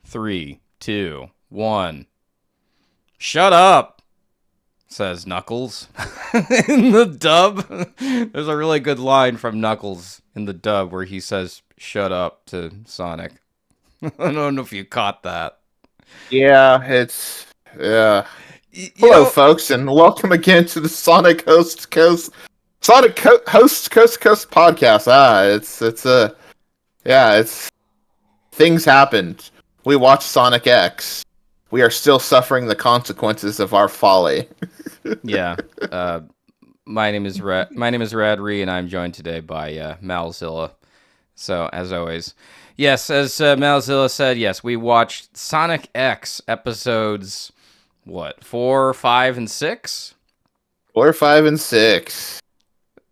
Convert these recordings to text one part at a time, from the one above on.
3, 2, 1. Shut up, says Knuckles. In the dub, there's a really good line from Knuckles in the dub where he says, shut up to Sonic. I don't know if you caught that. Yeah, it's yeah. You Hello, know, folks, and welcome again to the Sonic Host Coast Host Coast to Coast podcast. It's things happened. We watched Sonic X. We are still suffering the consequences of our folly. yeah. My name is Radrey, and I'm joined today by Malzilla. So, as always, yes, as Malzilla said, yes, we watched Sonic X episodes, 4, 5, and 6? 4, 5, and 6.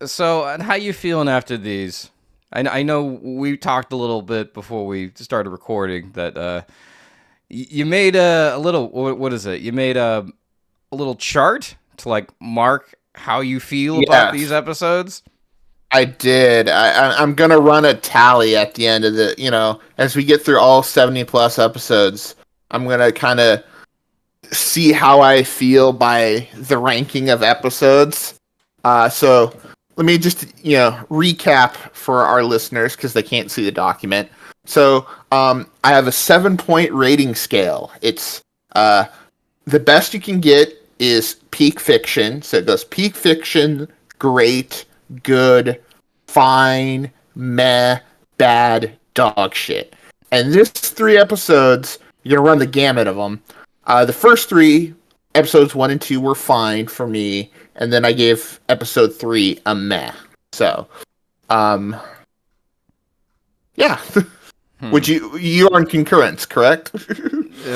So, how you feeling after these? I know we talked a little bit before we started recording that you made a little, what is it? You made a little chart to, like, mark how you feel about these Yes, episodes? I did. I'm gonna run a tally at the end of as we get through all 70 plus episodes. I'm gonna kind of see how I feel by the ranking of episodes. So let me just recap for our listeners because they can't see the document. So I have a 7-point rating scale. It's the best you can get is peak fiction. So it goes peak fiction, great, good, fine, meh, bad, dog shit. And this 3 episodes, you're gonna run the gamut of them. The first 3 episodes, 1 and 2, were fine for me, and then I gave episode 3 a meh. So, yeah. Would you are in concurrence, correct?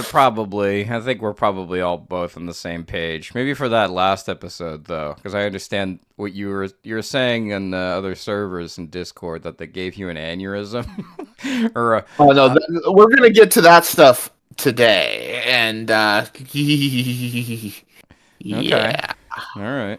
Probably. I think we're probably all both on the same page. Maybe for that last episode, though, because I understand what you were saying in other servers in Discord that they gave you an aneurysm, or Oh no, we're gonna get to that stuff today, and okay, yeah, all right.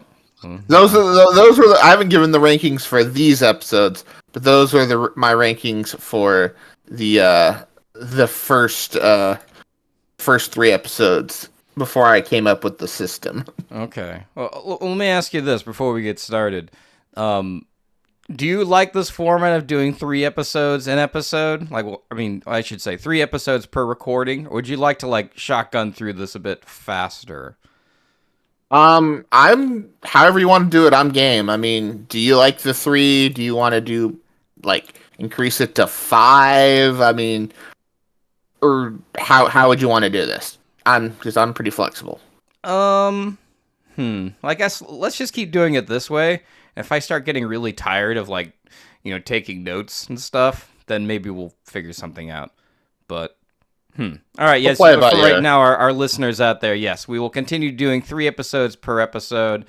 those were I haven't given the rankings for these episodes, but those are my rankings for the first 3 episodes before I came up with the system. Okay. Well, let me ask you this before we get started. Do you like this format of doing 3 episodes an episode? Like, I mean, I should say 3 episodes per recording. Or would you like to, like, shotgun through this a bit faster? I'm however you want to do it. I'm game. I mean, do you like the 3? Do you want to do like increase it to 5? I mean, or how would you want to do this? Because I'm pretty flexible. Well, I guess let's just keep doing it this way. If I start getting really tired of, like, taking notes and stuff, then maybe we'll figure something out. But, all right, yes, We'll play but by for right ear. now, our listeners out there, yes, we will continue doing 3 episodes per episode.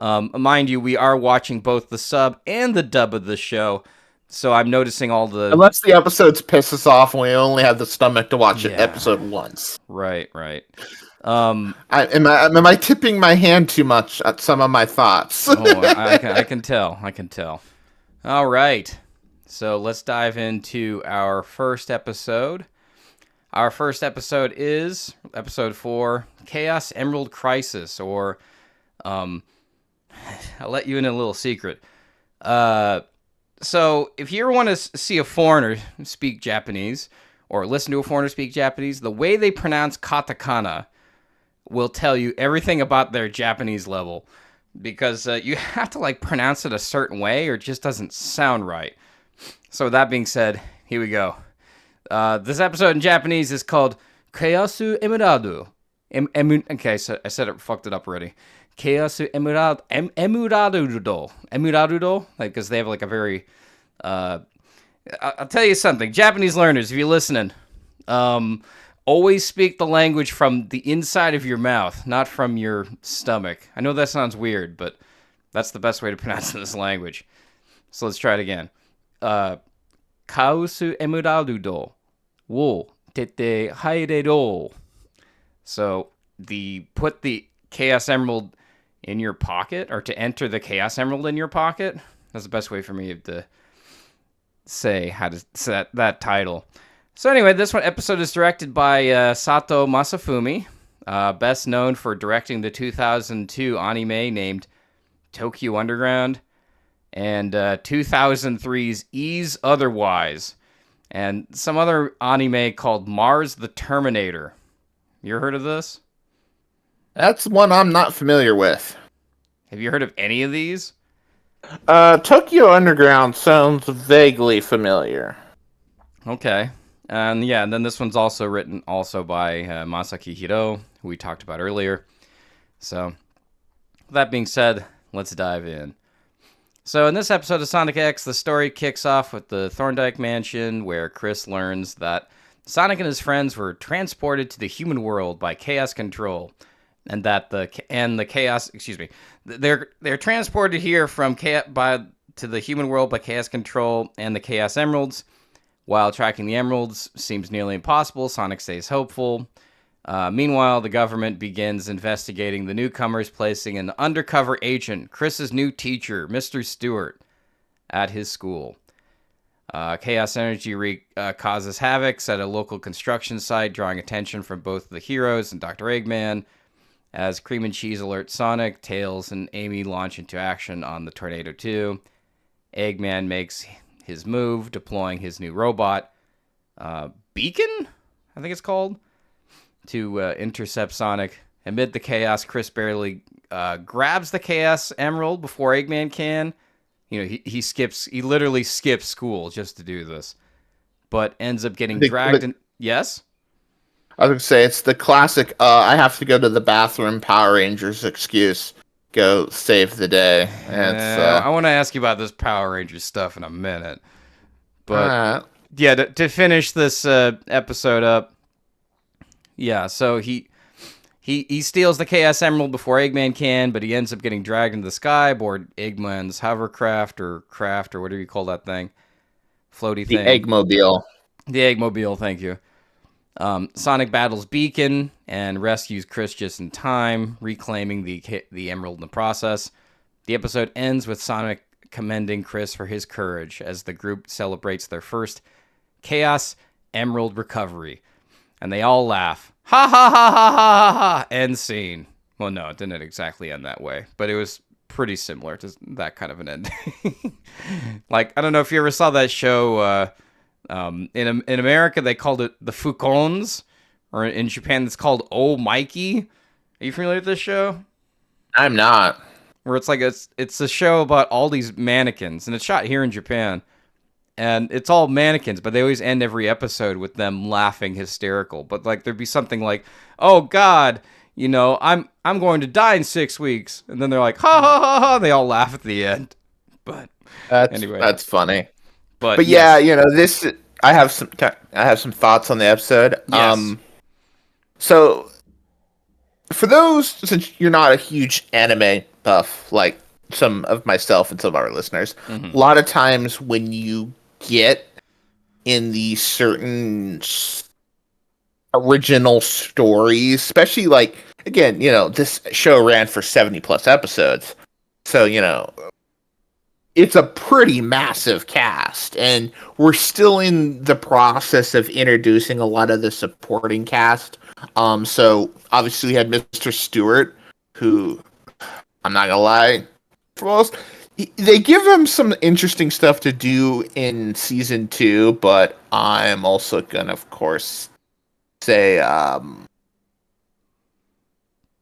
Mind you, we are watching both the sub and the dub of the show, so I'm noticing all the... Unless the episodes piss us off and we only have the stomach to watch an Yeah, episode once. right. Am I tipping my hand too much at some of my thoughts? I can tell. All right. So let's dive into our first episode. Our first episode is episode 4, Chaos Emerald Crisis, or I'll let you in a little secret. So if you ever want to see a foreigner speak Japanese or listen to a foreigner speak Japanese, the way they pronounce katakana will tell you everything about their Japanese level, because you have to, like, pronounce it a certain way or it just doesn't sound right. So with that being said, here we go. This episode in Japanese is called Kayasu Emeradu. Okay, so I said it, fucked it up already. Kayasu Emurarudo. Emurarudo? Like, because they have, like, a very... I'll tell you something. Japanese learners, if you're listening, always speak the language from the inside of your mouth, not from your stomach. I know that sounds weird, but that's the best way to pronounce this language. So let's try it again. Kausu emurarudo wo tete hairero. So put the Chaos Emerald in your pocket, or to enter the Chaos Emerald in your pocket. That's the best way for me to say how to set that title. So anyway, this one episode is directed by Sato Masafumi, best known for directing the 2002 anime named Tokyo Underground and 2003's Ease Otherwise, and some other anime called Mars the Terminator. You heard of this? That's one I'm not familiar with. Have you heard of any of these? Tokyo Underground sounds vaguely familiar. Okay. And yeah, and then this one's also written by Masaki Hiro, who we talked about earlier. So, with that being said, let's dive in. So in this episode of Sonic X, the story kicks off with the Thorndike Mansion, where Chris learns that Sonic and his friends were transported to the human world by Chaos Control, and that the Chaos, they're transported here from to the human world by Chaos Control and the Chaos Emeralds. While tracking the emeralds seems nearly impossible, Sonic stays hopeful. Meanwhile, the government begins investigating the newcomers, placing an undercover agent, Chris's new teacher, Mr. Stewart, at his school. Chaos Energy causes havoc at a local construction site, drawing attention from both the heroes and Dr. Eggman. As Cream and Cheese alerts Sonic, Tails and Amy launch into action on the Tornado 2. Eggman makes his move, deploying his new robot, Beacon, I think it's called, to intercept Sonic. Amid the chaos, Chris barely grabs the Chaos Emerald before Eggman can. You know, he literally skips school just to do this, but ends up getting dragged in. Yes? I was going to say, it's the classic, I have to go to the bathroom Power Rangers excuse. Go save the day. I want to ask you about this Power Rangers stuff in a minute. But, yeah, to finish this episode up, yeah, so he steals the Chaos Emerald before Eggman can, but he ends up getting dragged into the sky aboard Eggman's hovercraft or craft or whatever you call that thing. Floaty thing. The Eggmobile. The Eggmobile, thank you. Sonic battles Beacon and rescues Chris just in time, reclaiming the emerald in the process. The episode ends with Sonic commending Chris for his courage as the group celebrates their first Chaos Emerald recovery. And they all laugh. Ha ha ha ha ha ha ha! End scene. Well, no, it didn't exactly end that way, but it was pretty similar to that kind of an ending. Like, I don't know if you ever saw that show, in America, they called it the Fukons, or in Japan, it's called Oh Mikey. Are you familiar with this show? I'm not. Where it's like it's a show about all these mannequins, and it's shot here in Japan, and it's all mannequins, but they always end every episode with them laughing hysterical. But like there'd be something like, "Oh God, you know, I'm going to die in 6 weeks," and then they're like, "Ha ha ha ha!" They all laugh at the end. But anyway, that's funny. But yeah, you know, this I have some thoughts on the episode. Yes. So for those, since you're not a huge anime buff like some of myself and some of our listeners, a lot of times when you get in these certain original stories, especially like, again, you know, this show ran for 70 plus episodes, so you know, it's a pretty massive cast, and we're still in the process of introducing a lot of the supporting cast. So obviously we had Mr. Stewart, who, I'm not gonna lie, for most, they give him some interesting stuff to do in season 2, but I'm also gonna, of course, say,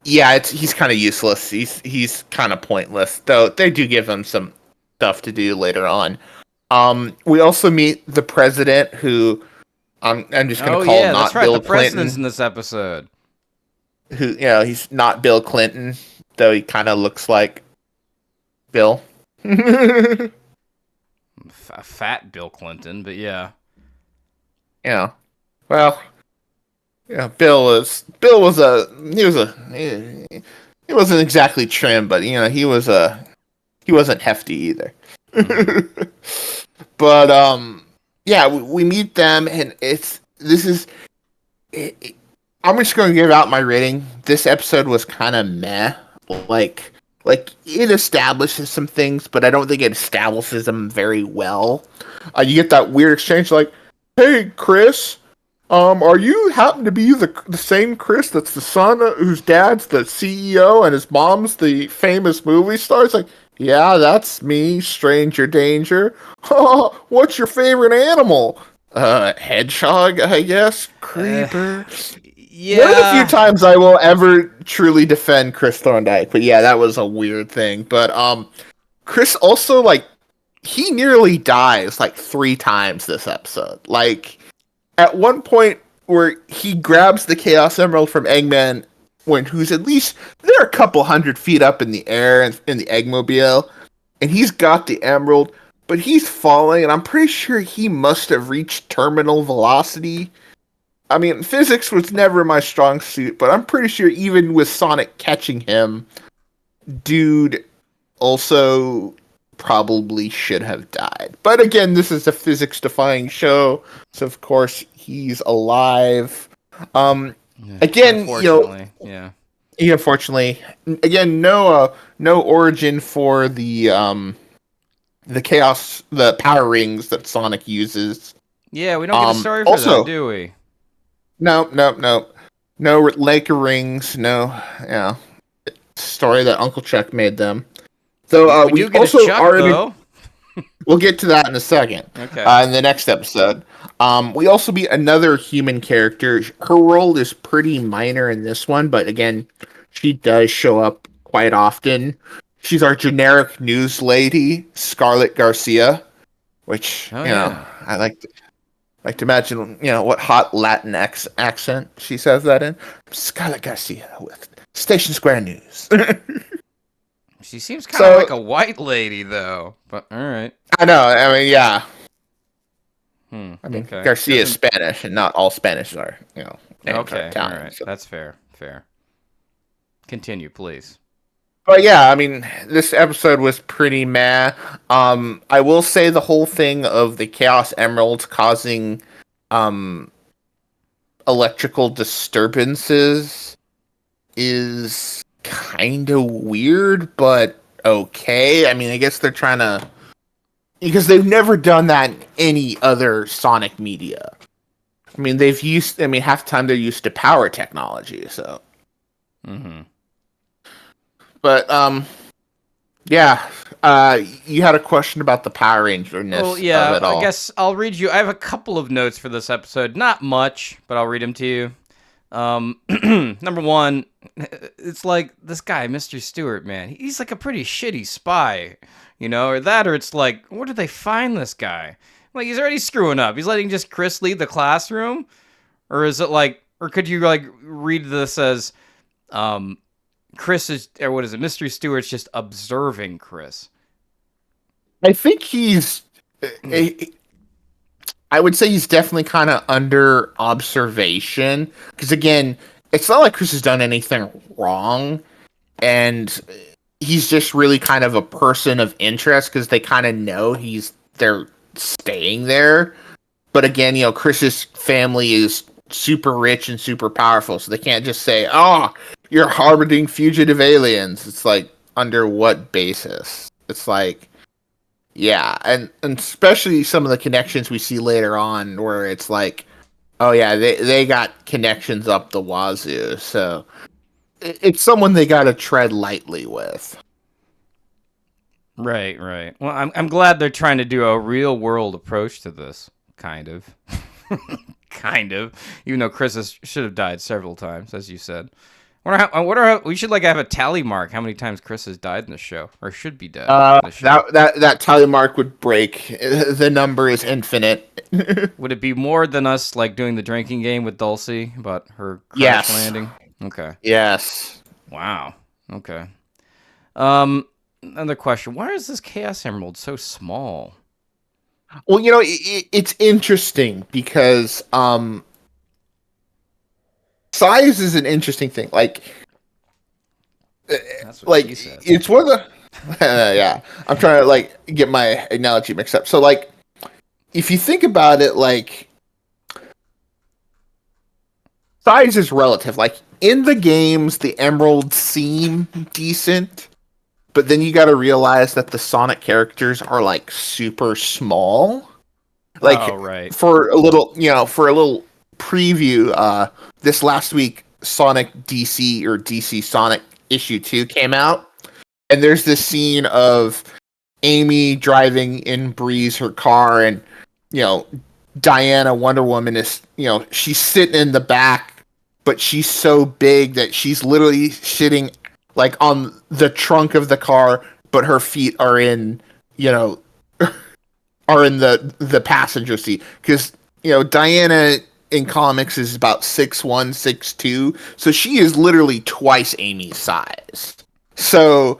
yeah, he's kind of useless. He's kind of pointless, though they do give him some stuff to do later on. We also meet the president, who I'm just going to call not that's right. Bill The president's Clinton. in this episode. Who, you know, he's not Bill Clinton, though he kind of looks like Bill. Fat Bill Clinton, but yeah. Yeah. Well, yeah, Bill wasn't exactly trim, but you know, he wasn't hefty either. But yeah, we meet them, and I'm just going to give out my rating. This episode was kind of meh. Like it establishes some things, but I don't think it establishes them very well. You get that weird exchange, like, "Hey, Chris, Are you happen to be the same Chris that's the son whose dad's the CEO and his mom's the famous movie star? It's like, yeah, that's me, stranger danger. Oh, what's your favorite animal? Hedgehog, I guess. Uh, Creeper. One of the few yeah. times I will ever truly defend Chris Thorndike, but yeah, that was a weird thing. But Chris also like he nearly dies like 3 times this episode. Like at one point where he grabs the Chaos Emerald from Eggman who's at least they're a couple 100 feet up in the air and in the Eggmobile, and he's got the emerald, but he's falling, and I'm pretty sure he must have reached terminal velocity. I mean, physics was never my strong suit, but I'm pretty sure even with Sonic catching him, dude also probably should have died. But again, this is a physics defying show, so of course he's alive. Um again, Unfortunately, yeah. unfortunately, again, no origin for the power rings that Sonic uses. Yeah, we don't get a story for Also, that, do we? no Laker rings, no, story that Uncle Chuck made them. So We we do get also a Chuck, already though. we'll get to that in a second. Okay. In the next episode. We also meet another human character. Her role is pretty minor in this one, but again, she does show up quite often. She's our generic news lady, Scarlett Garcia, which Oh, yeah. I like to imagine what hot Latin accent she says that in. Scarlett Garcia with Station Square News. She seems kind of So like a white lady, though. But, all right. I know. I mean, yeah. I mean, Okay. Garcia is Spanish, and not all Spanish are, names are Okay, all Italian. right. So. That's fair. Fair. Continue, please. But yeah, I mean, this episode was pretty meh. I will say the whole thing of the Chaos Emeralds causing um electrical disturbances is kind of weird, but okay. I mean, I guess they're trying to because they've never done that in any other Sonic media. I mean, half the time they're used to power technology, so. Mm-hmm. But yeah. You had a question about the Power Ranger-ness Well, of yeah, it I all. guess I'll read you. I have a couple of notes for this episode. Not much, but I'll read them to you. Number one, it's like this guy, Mr. Stewart, man. He's like a pretty shitty spy, or that, or it's like, where did they find this guy? Like, he's already screwing up. He's letting just Chris lead the classroom, or is it like, or could you like read this as, Chris is, or what is it? Mr. Stewart's just observing Chris. I think he's. I would say he's definitely kind of under observation because again, it's not like Chris has done anything wrong, and he's just really kind of a person of interest because they kind of know they're staying there. But again, Chris's family is super rich and super powerful, so they can't just say, "Oh, you're harboring fugitive aliens." It's like under what basis? It's like. Yeah, and especially some of the connections we see later on where it's like, oh yeah, they got connections up the wazoo. So it's someone they got to tread lightly with. Right, right. Well, I'm glad they're trying to do a real world approach to this, kind of. Kind of. Even though should have died several times, as you said. We should like have a tally mark how many times Chris has died in the show, or should be dead in the show. That tally mark would break. The number is infinite. Would it be more than us like doing the drinking game with Dulcie about her crash Yes. landing? Okay. Yes. Wow. Okay. Another question. Why is this Chaos Emerald so small? Well, it's interesting because size is an interesting thing. Like That's what she said. it's one of the yeah. I'm trying to like get my analogy mixed up. So like if you think about it, like size is relative. Like in the games, the emeralds seem decent, but then you got to realize that the Sonic characters are like super small. Like oh, right. for a little preview, this last week, Sonic DC or DC Sonic issue 2 came out, and there's this scene of Amy driving in Breeze her car, and Diana Wonder Woman is she's sitting in the back, but she's so big that she's literally sitting like on the trunk of the car, but her feet are in are in the passenger seat, because Diana in comics is about 6'1", 6'2", so she is literally twice Amy's size. So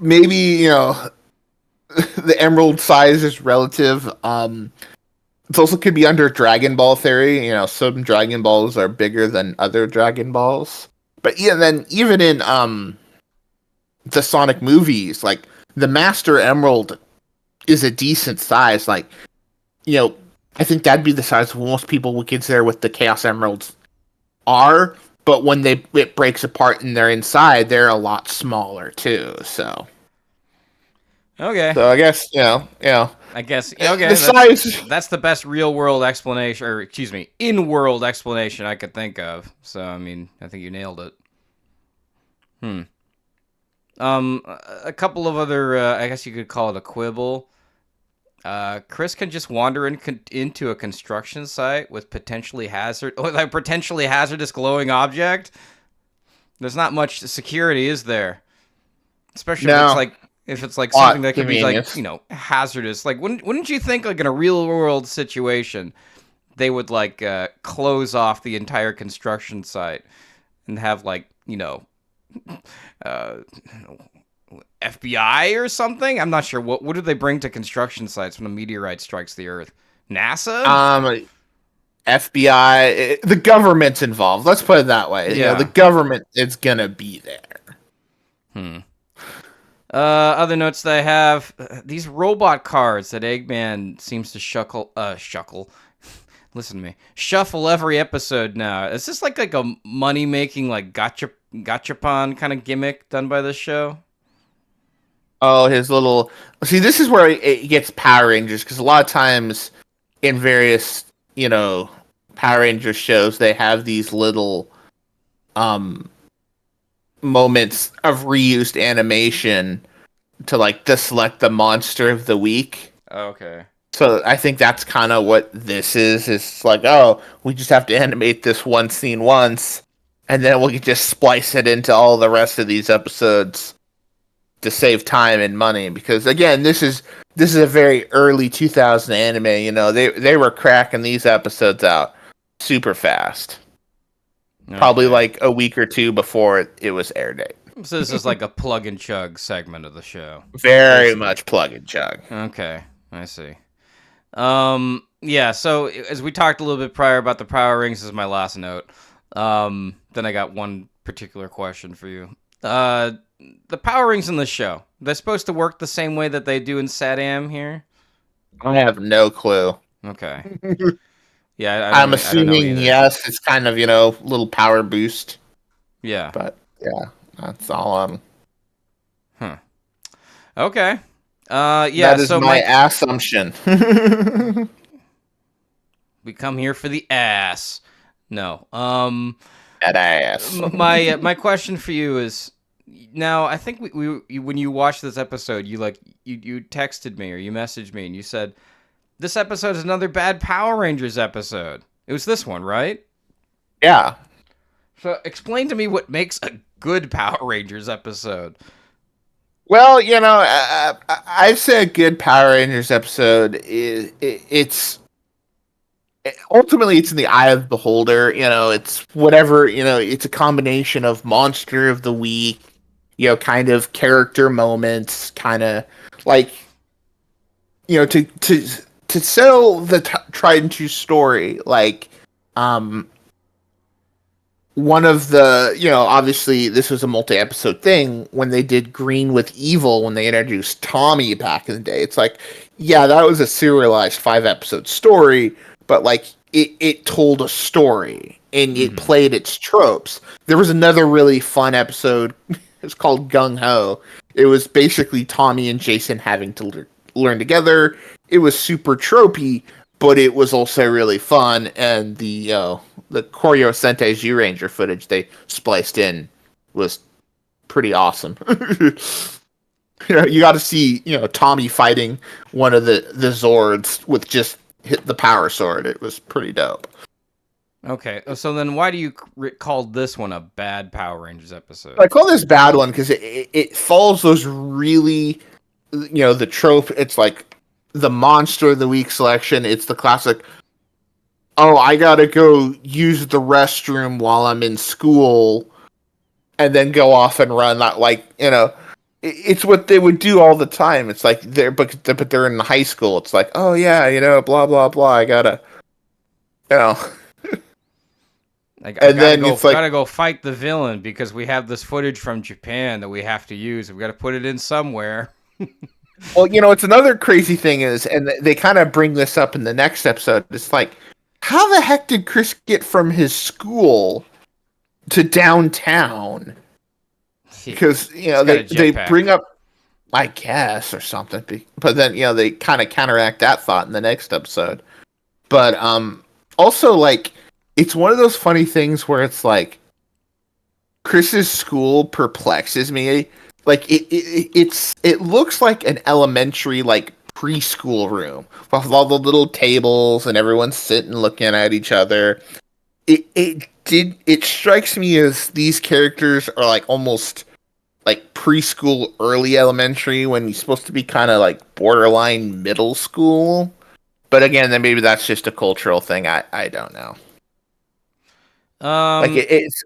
maybe the emerald size is relative. It also could be under Dragon Ball theory. Some Dragon Balls are bigger than other Dragon Balls. But yeah, then even in the Sonic movies, like the Master Emerald is a decent size. Like, I think that'd be the size most people would consider what the Chaos Emeralds are. But when it breaks apart and they're inside, they're a lot smaller too. So. Okay. So I guess I guess okay. The size. That's the best real world explanation, or excuse me, in world explanation I could think of. So I mean, I think you nailed it. A couple of other, I guess you could call it a quibble. Chris can just wander into a construction site with potentially hazardous glowing object. There's not much security, is there? Especially if it's like something that could be like, hazardous. Like, wouldn't you think, like, in a real world situation, they would like close off the entire construction site and have like, FBI or something? I'm not sure. What do they bring to construction sites when a meteorite strikes the Earth? NASA? FBI. The government's involved. Let's put it that way. Yeah. The government is gonna be there. Other notes that I have: these robot cars that Eggman seems to listen to me, shuffle every episode now. Is this like a money making like gachapon kind of gimmick done by this show? Oh, his little. See, this is where it gets Power Rangers, because a lot of times in various Power Rangers shows they have these little moments of reused animation to like select the monster of the week. Okay. So I think that's kind of what this is. It's like, oh, we just have to animate this one scene once, and then we can just splice it into all the rest of these episodes to save time and money. Because again, this is a very early 2000 anime. They were cracking these episodes out super fast. Okay. Probably like a week or two before it was air date. So this is like a plug and chug segment of the show. Very much plug and chug. Okay, I see. Yeah, so as we talked a little bit prior about the Power Rings, this is my last note. Then I got one particular question for you. The Power Rings in the show, they're supposed to work the same way that they do in SatAM here? I have no clue. Okay. Yeah, I'm assuming yes, it's kind of, little power boost. Yeah. But yeah, that's all Okay. Yeah, that is my assumption. We come here for the ass. No. That ass. My question for you is, now I think we when you watched this episode, you texted me or you messaged me and you said, this episode is another bad Power Rangers episode. It was this one, right? Yeah. So explain to me what makes a good Power Rangers episode. Well, I'd say a good Power Rangers episode it's ultimately it's in the eye of the beholder. It's whatever, it's a combination of monster of the week, kind of character moments, kind of like, to sell the tried and true story, like, one of the, obviously this was a multi-episode thing when they did Green with Evil, when they introduced Tommy back in the day. It's like, yeah, that was a serialized 5-episode story, but like it told a story and it played its tropes. There was another really fun episode. It's called Gung Ho. It was basically Tommy and Jason having to learn together. It was super tropey, but it was also really fun. And the Koryo Sentai Zyuranger footage they spliced in was pretty awesome. You got to see Tommy fighting one of the Zords with just hit the power sword. It was pretty dope. Okay, so then why do you call this one a bad Power Rangers episode? I call this bad one because it follows those really, the trope. It's like the monster of the week selection. It's the classic, oh, I gotta go use the restroom while I'm in school, and then go off and run. Not like, it's what they would do all the time. It's like but they're in high school. It's like, oh yeah, blah blah blah. I gotta, you know. Like, And then it's like, gotta go fight the villain because we have this footage from Japan that we have to use. We got to put it in somewhere. well, it's another crazy thing is, and they kind of bring this up in the next episode. It's like, how the heck did Chris get from his school to downtown? Because they bring up, I guess, or something. But then they kind of counteract that thought in the next episode. But also, like, it's one of those funny things where it's like Chris's school perplexes me. Like it looks like an elementary, like, preschool room with all the little tables and everyone sitting looking at each other. It strikes me as these characters are like almost like preschool, early elementary, when he's supposed to be kind of like borderline middle school. But again, then maybe that's just a cultural thing. I don't know. Like it's.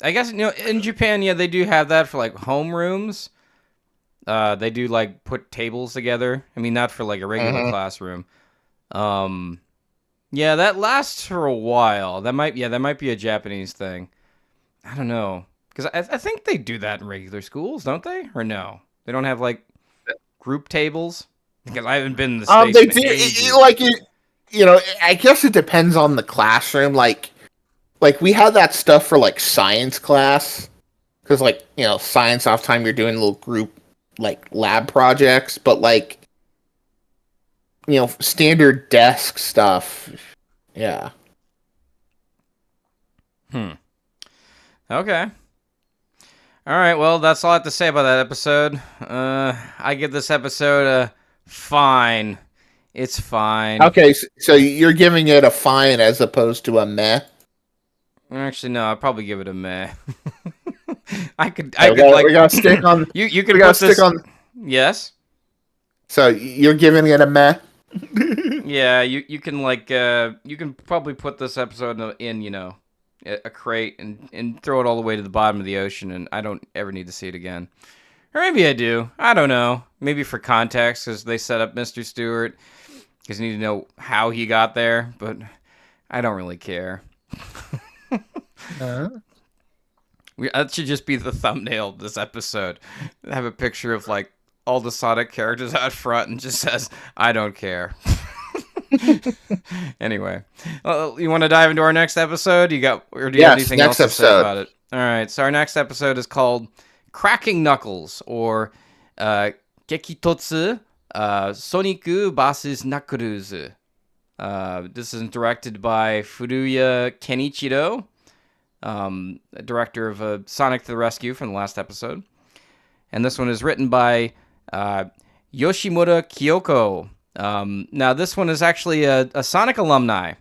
I guess in Japan, yeah, they do have that for like homerooms. They do like put tables together. I mean, not for like a regular classroom. Yeah, that lasts for a while. That might be a Japanese thing. I don't know, because I think they do that in regular schools, don't they? Or no, they don't have like group tables. Because I haven't been in the States. They do I guess it depends on the classroom. Like we had that stuff for like science class, because like science off time you're doing little group like lab projects, but like standard desk stuff, yeah. Okay. All right, well, that's all I have to say about that episode. I give this episode a fine. It's fine. Okay, so you're giving it a fine as opposed to a meh? Actually, no, I'd probably give it a meh. We gotta stick on. You can put this on. Yes. So you're giving it a meh? Yeah, you can you can probably put this episode in a crate and throw it all the way to the bottom of the ocean, and I don't ever need to see it again. Or maybe I do. I don't know. Maybe for context, because they set up Mr. Stewart, because you need to know how he got there, but I don't really care. That should just be the thumbnail of this episode. Have a picture of like all the Sonic characters out front and just says, I don't care. Anyway, you want to dive into our next episode? Do you have anything else to say about it? All right, so our next episode is called Cracking Knuckles, or Gekitotsu Sonic vs. Knuckles. This is directed by Furuya Kenichiro, director of Sonic the Rescue from the last episode. And this one is written by Yoshimura Kyoko. Now, this one is actually a Sonic alumni.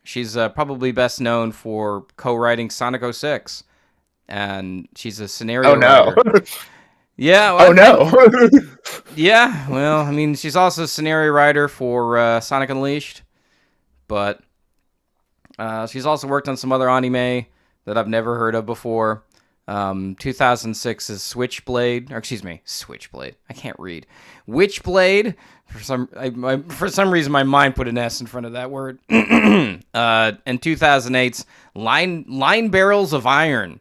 She's probably best known for co-writing Sonic 06. And she's a scenario writer. Yeah. Well, yeah. Well, I mean, she's also a scenario writer for Sonic Unleashed. But she's also worked on some other anime that I've never heard of before. 2006's Switchblade. I can't read. Witchblade. For some reason, my mind put an S in front of that word. And 2008's Line Barrels of Iron.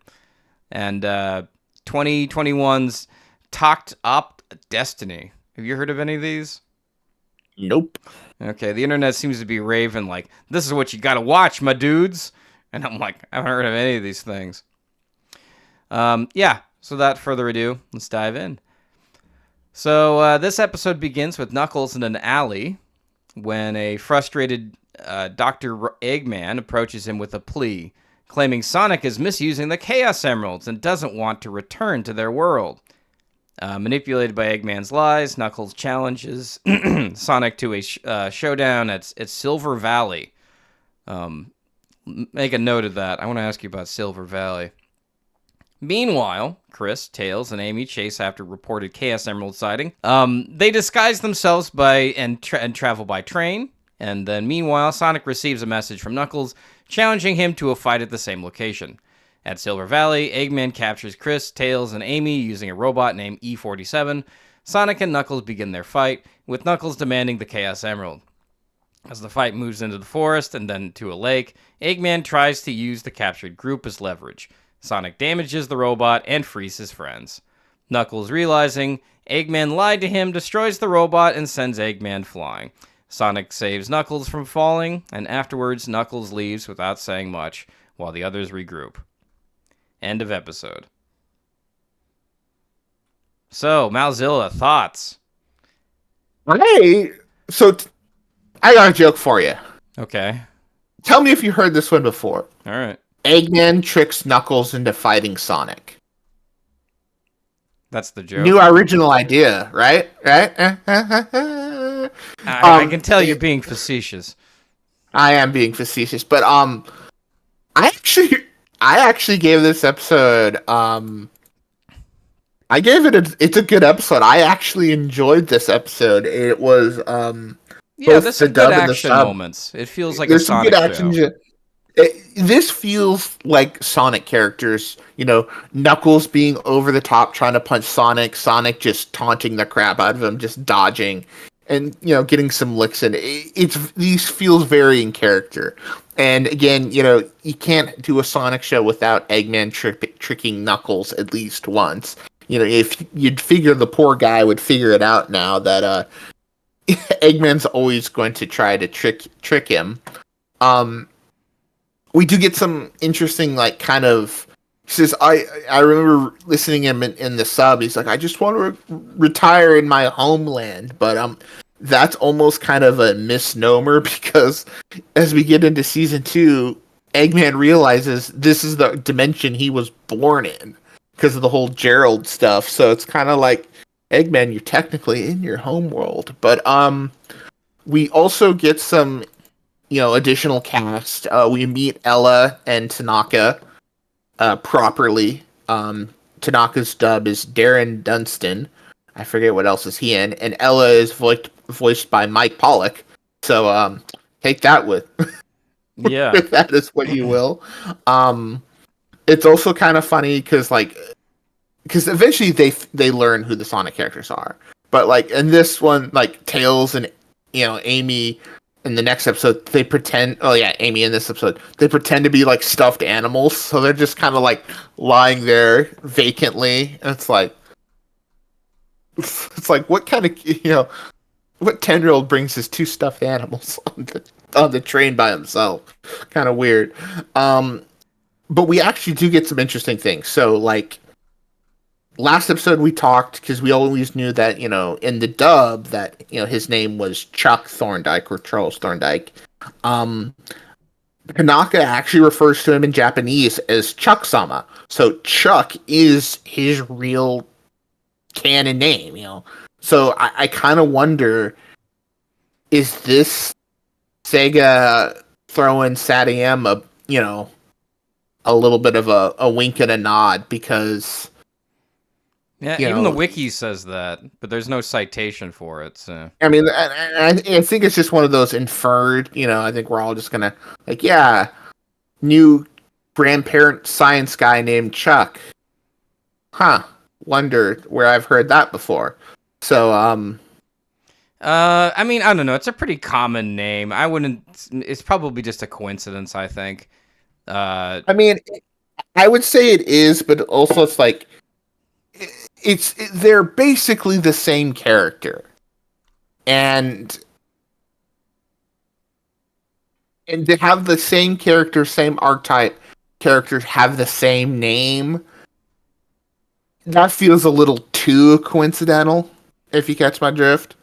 And 2021's Talked Up Destiny. Have you heard of any of these? Nope. Okay, the internet seems to be raving like, this is what you gotta watch, my dudes. And I'm like, I haven't heard of any of these things. Yeah, so without further ado, let's dive in. So this episode begins with Knuckles in an alley when a frustrated Dr. Eggman approaches him with a plea, claiming Sonic is misusing the Chaos Emeralds and doesn't want to return to their world. Manipulated by Eggman's lies, Knuckles challenges Sonic to a showdown at Silver Valley. Make a note of that. I want to ask you about Silver Valley. Meanwhile, Chris, Tails, and Amy chase after reported Chaos Emerald sighting. They disguise themselves and travel by train. And then, meanwhile, Sonic receives a message from Knuckles challenging him to a fight at the same location. At Silver Valley, Eggman captures Chris, Tails, and Amy using a robot named E47. Sonic and Knuckles begin their fight, with Knuckles demanding the Chaos Emerald. As the fight moves into the forest and then to a lake, Eggman tries to use the captured group as leverage. Sonic damages the robot and frees his friends. Knuckles, realizing Eggman lied to him, destroys the robot and sends Eggman flying. Sonic saves Knuckles from falling, and afterwards Knuckles leaves without saying much, while the others regroup. End of episode. So, Malzilla, thoughts? I got a joke for you. Okay. Tell me if you heard this one before. All right. Eggman tricks Knuckles into fighting Sonic. That's the joke. New original idea, right? Right? I can tell you're being facetious. I am being facetious, but I actually gave this episode I gave it's a good episode. I actually enjoyed this episode. It was yeah, there's some good action moments. It feels like a Sonic show. This feels like Sonic characters, Knuckles being over the top trying to punch Sonic just taunting the crap out of him, just dodging and getting some licks in. These feels very in character. And again, you can't do a Sonic show without Eggman tricking Knuckles at least once. If you'd figure the poor guy would figure it out now that Eggman's always going to try to trick him. We do get some interesting, kind of. He says, I remember listening to him in the sub. He's like, I just want to retire in my homeland. But that's almost kind of a misnomer because as we get into season 2, Eggman realizes this is the dimension he was born in because of the whole Gerald stuff. So it's kind of like, Eggman, you're technically in your home world. But we also get some additional cast. We meet Ella and Tanaka properly. Tanaka's dub is Darren Dunstan. I forget what else is he in. And Ella is voiced by Mike Pollock. So take that with that is what you will. It's also kind of funny because eventually they learn who the Sonic characters are. But in this one, Tails and Amy in the next episode, they pretend. Oh yeah, Amy in this episode, they pretend to be stuffed animals, so they're just kind of lying there vacantly. And it's like what kind of what 10-year-old brings his 2 stuffed animals on the train by himself? Kind of weird. But we actually do get some interesting things. So last episode we talked because we always knew that in the dub that his name was Chuck Thorndike or Charles Thorndike. Tanaka actually refers to him in Japanese as Chuck-sama. So Chuck is his real canon name, So I kind of wonder, is this Sega throwing Satam a little bit of a wink and a nod because. Yeah, even the wiki says that, but there's no citation for it. So I mean, I think it's just one of those inferred. I think we're all just gonna new grandparent science guy named Chuck. Wonder where I've heard that before. So I mean, I don't know. It's a pretty common name. I wouldn't. It's probably just a coincidence. I think. I mean, I would say it is, but also it's they're basically the same character, and to have the same character, same archetype characters have the same name, that feels a little too coincidental, if you catch my drift.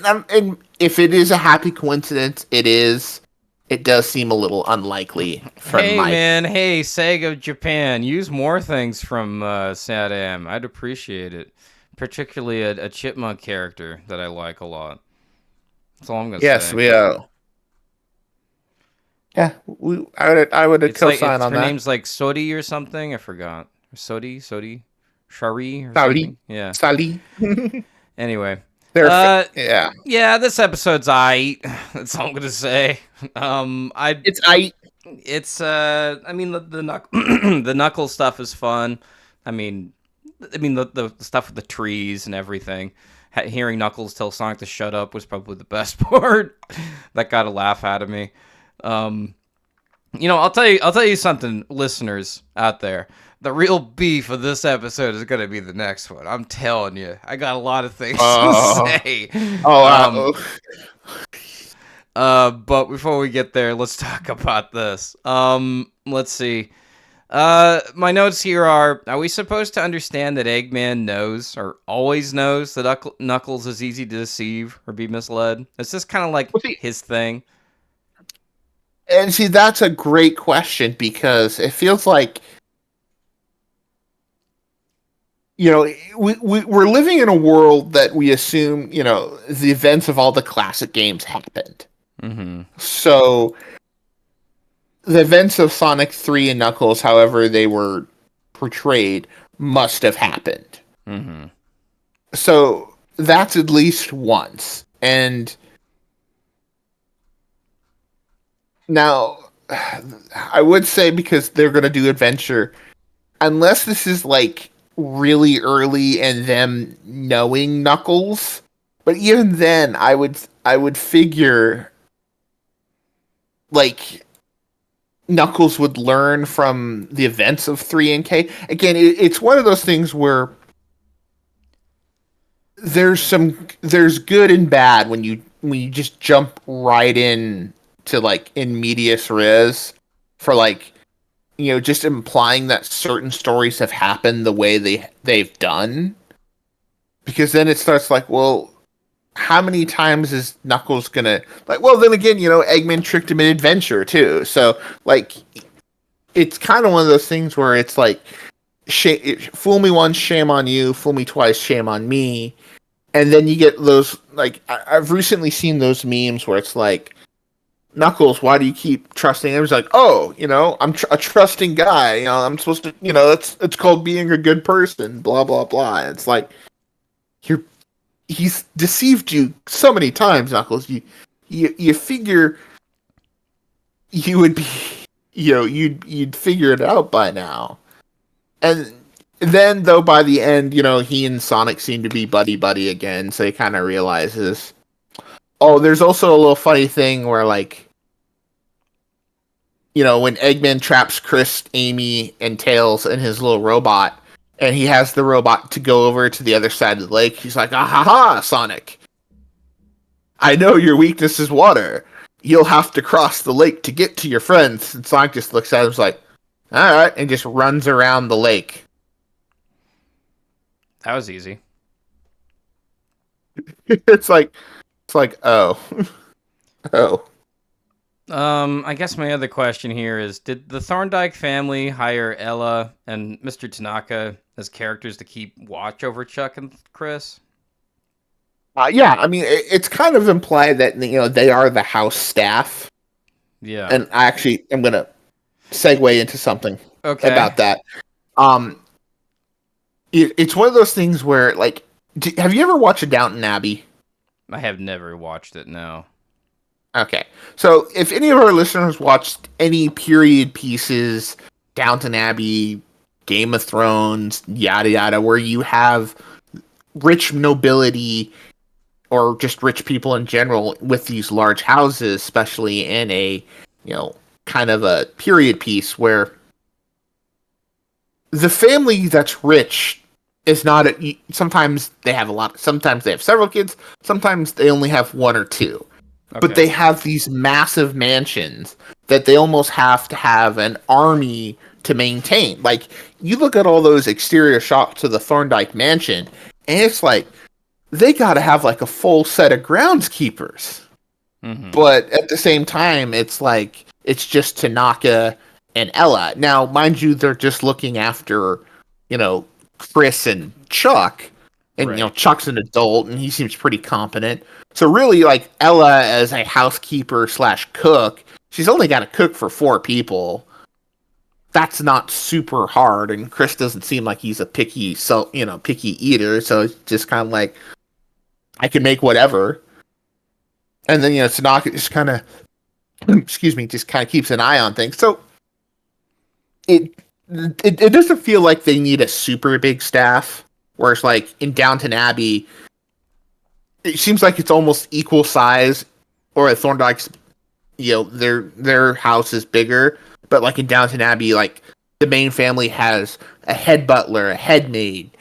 And if it is a happy coincidence, it is. It does seem a little unlikely from Hey, my. man. Hey, Sega Japan. Use more things from SatAM. I'd appreciate it. Particularly a chipmunk character that I like a lot. That's all I'm going to Yes, say. we. Yeah, I would co-sign on Her that. name's like Sodi or something. I forgot. Sodi? Shari or Sally, something? Yeah. Sally. Anyway. They're Uh, yeah. yeah, this episode's aight. That's all I'm gonna say. It's I. I mean, the knuckle stuff is fun. I mean, the stuff with the trees and everything. Hearing Knuckles tell Sonic to shut up was probably the best part. That got a laugh out of me. I'll tell you something, listeners out there. The real beef of this episode is gonna be the next one. I'm telling you, I got a lot of things to say. Oh. But before we get there, let's talk about this. Let's see. My notes here are we supposed to understand that Eggman knows or always knows that Knuckles is easy to deceive or be misled? Is this kind of like his thing? And see, that's a great question because it feels like, we're living in a world that we assume, the events of all the classic games happened. Mm-hmm. So the events of Sonic 3 and Knuckles, however they were portrayed, must have happened. Mm-hmm. So that's at least once. And now, I would say because they're going to do Adventure, unless this is like really early and them knowing Knuckles, but even then, I would figure like Knuckles would learn from the events of 3 and K. Again, it's one of those things where there's good and bad when you just jump right in to like in medias res for like just implying that certain stories have happened the way they've done, because then it starts like, well, how many times is Knuckles gonna like? Well, then again, Eggman tricked him in Adventure too, so like it's kind of one of those things where it's like, fool me once, shame on you; fool me twice, shame on me. And then you get those like I've recently seen those memes where it's like, Knuckles, why do you keep trusting him? He's like, oh, I'm a trusting guy. I'm supposed to, it's called being a good person. Blah blah blah. And it's like he's deceived you so many times, Knuckles. You figure you would be, you'd figure it out by now. And then though, by the end, he and Sonic seem to be buddy buddy again. So he kind of realizes. Oh, there's also a little funny thing where, like, when Eggman traps Chris, Amy, and Tails in his little robot, and he has the robot to go over to the other side of the lake, he's like, ah ha ha, Sonic. I know your weakness is water. You'll have to cross the lake to get to your friends. And Sonic just looks at him and is like, alright, and just runs around the lake. That was easy. It's like, oh. Oh. I guess my other question here is, did the Thorndike family hire Ella and Mr. Tanaka as characters to keep watch over Chuck and Chris? Yeah, I mean, it's kind of implied that, they are the house staff. Yeah. And I'm going to segue into something about that. It's one of those things where, like, have you ever watched Downton Abbey? I have never watched it, no. Okay. So if any of our listeners watched any period pieces, Downton Abbey, Game of Thrones, yada yada, where you have rich nobility or just rich people in general with these large houses, especially in a, kind of a period piece where the family that's rich is not sometimes they have sometimes they have several kids, sometimes they only have one or two. Okay. But they have these massive mansions that they almost have to have an army to maintain. Like, you look at all those exterior shots of the Thorndike mansion, and it's like, they got to have like a full set of groundskeepers. Mm-hmm. But at the same time, it's like it's just Tanaka and Ella. Now, mind you, they're just looking after, you know, Chris and Chuck. And, you know, Right. Chuck's an adult and he seems pretty competent. So really, like, Ella as a housekeeper slash cook, she's only got to cook for 4 people. That's not super hard. And Chris doesn't seem like he's a picky eater. So it's just kind of like, I can make whatever. And then, you know, Tanaka just kind of, excuse me, just kind of keeps an eye on things. So it doesn't feel like they need a super big staff. Whereas, like, in Downton Abbey, it seems like it's almost equal size. Or at Thorndyke's, you know, their house is bigger. But, like, in Downton Abbey, like, the main family has a head butler, a head maid,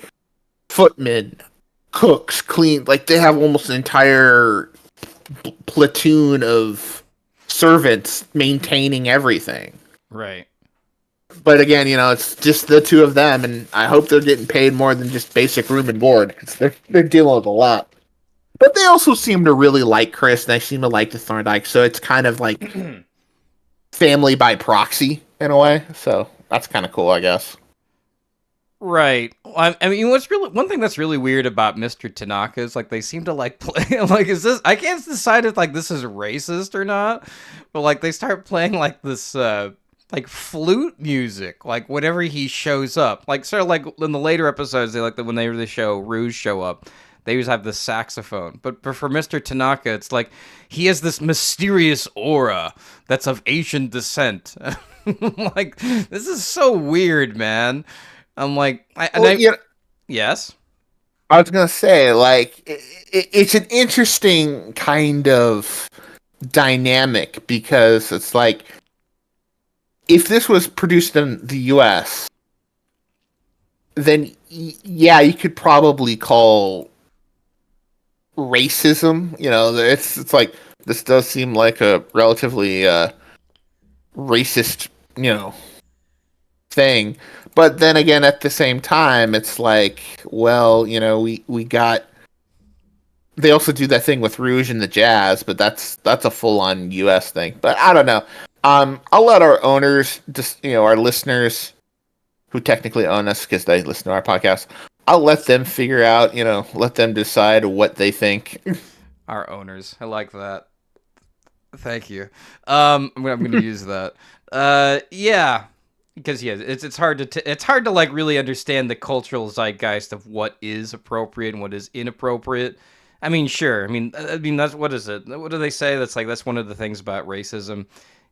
footman, cooks, clean. Like, they have almost an entire platoon of servants maintaining everything. Right. But again, you know, it's just the 2 of them, and I hope they're getting paid more than just basic room and board, because they're dealing with a lot. But they also seem to really like Chris, and they seem to like the Thorndike, so it's kind of like family by proxy, in a way. So that's kind of cool, I guess. Right. I mean, what's really one thing that's really weird about Mr. Tanaka is like they seem to like play like is this I can't decide if like this is racist or not, but like they start playing like this like flute music like whenever he shows up. Like sort of like in the later episodes they like when they were the show Rouge show up. They always have the saxophone. But for Mr. Tanaka, it's like he has this mysterious aura that's of Asian descent. Like this is so weird, man. I'm like, yes, I was gonna say, like, it's an interesting kind of dynamic because it's like if this was produced in the U.S., then yeah, you could probably call racism. You know, it's like this does seem like a relatively racist, you know, thing. But then again, at the same time, it's like, well, you know, we got. They also do that thing with Rouge and the Jazz, but that's a full on U.S. thing. But I don't know. I'll let our owners, just you know, our listeners, who technically own us because they listen to our podcast. I'll let them figure out, you know, let them decide what they think. our owners. I like that. Thank you. I'm gonna use that. Yeah, because yeah, it's hard to it's hard to like really understand the cultural zeitgeist of what is appropriate and what is inappropriate. I mean, sure. I mean that's what is it? What do they say? That's like that's one of the things about racism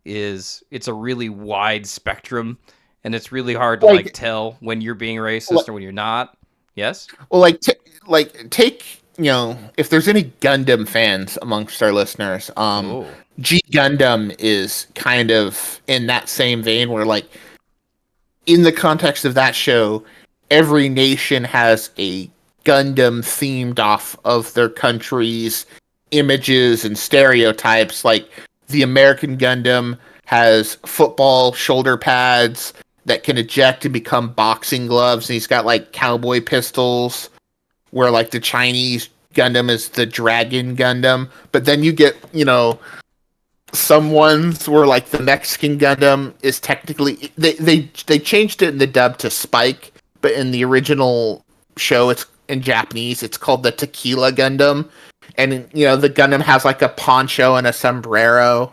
is it's a really wide spectrum, and it's really hard to like Like, tell when you're being racist or when you're not. Yes. well, like take you know, if there's any Gundam fans amongst our listeners, Oh. G Gundam is kind of in that same vein where, like, in the context of that show, every nation has a Gundam themed off of their country's images and stereotypes. Like the American Gundam has football shoulder pads that can eject and become boxing gloves, and he's got like cowboy pistols. Where like the Chinese Gundam is the Dragon Gundam, but then you get, you know, some ones where like the Mexican Gundam is technically they changed it in the dub to Spike, but in the original show it's in Japanese it's called the Tequila Gundam, and you know the Gundam has like a poncho and a sombrero,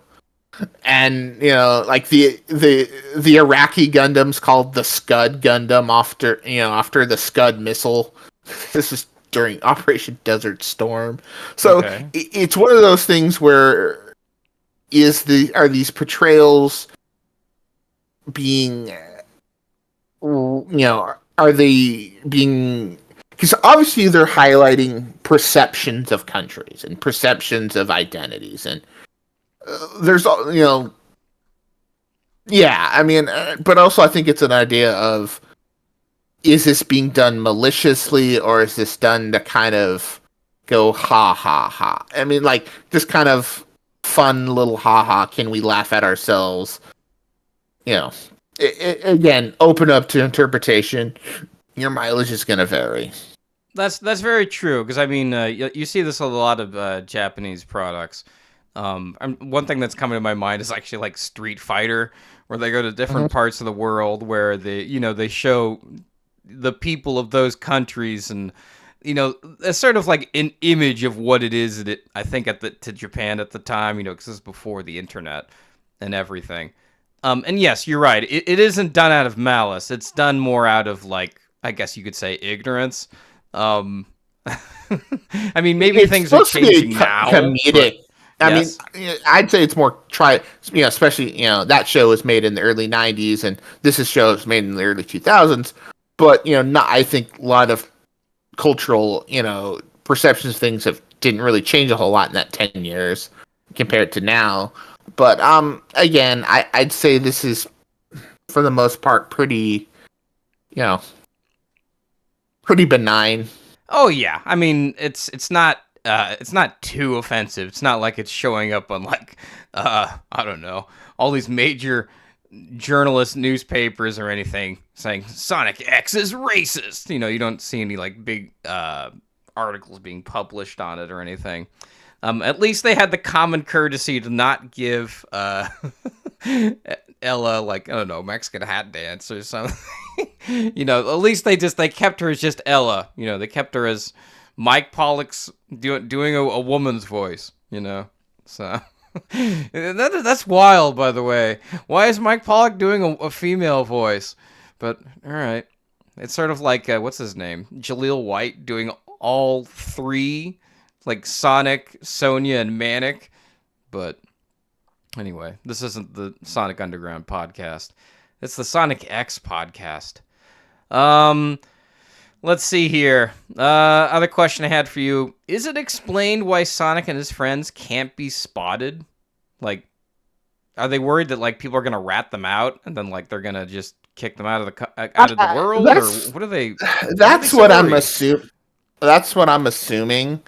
and you know like the Iraqi Gundam's called the Scud Gundam after the Scud missile. This is during Operation Desert Storm, so Okay. it's one of those things where are these portrayals being, you know, are they being, because obviously they're highlighting perceptions of countries and perceptions of identities, and there's, you know, yeah, I mean, but also I think it's an idea of, is this being done maliciously or is this done to kind of go ha ha ha? I mean, like, just kind of fun little ha ha, can we laugh at ourselves? You know, again, open up to interpretation. Your mileage is going to vary. That's very true because I mean you see this a lot of Japanese products. One thing that's coming to my mind is actually like Street Fighter, where they go to different Hmm. parts of the world where they show the people of those countries and it's sort of like an image of what it is that I think to Japan at the time, because this is before the internet and everything. And yes, you're right. It isn't done out of malice. It's done more out of like I guess you could say ignorance. Um, I mean, maybe It's things are supposed to be changing now, but comedic. I mean, yes. I'd say it's more especially that show was made in the early '90s, and this is show was made in the early 2000s. But not I think a lot of cultural perceptions of things have didn't really change a whole lot in that 10 years compared to now. But again, I'd say this is for the most part pretty you know pretty benign. Oh yeah. I mean, it's not too offensive. It's not like it's showing up on like I don't know, all these major journalist newspapers or anything saying Sonic X is racist. You don't see any like big articles being published on it or anything. At least they had the common courtesy to not give Ella like I don't know Mexican hat dance or something. At least they kept her as just Ella. They kept her as Mike Pollock's doing a woman's voice. So that's wild, by the way. Why is Mike Pollock doing a female voice? But all right, it's sort of like what's his name, Jaleel White doing all three, like Sonic, Sonya, and Manic. But anyway, this isn't the Sonic Underground podcast. It's the Sonic X podcast. Um, let's see here. Other question I had for you: is it explained why Sonic and his friends can't be spotted? Like, are they worried that like people are gonna rat them out and then like they're gonna just kick them out of the world, or That's what are they? Why are they that's so what I'm worried? assuming. That's what I'm assuming.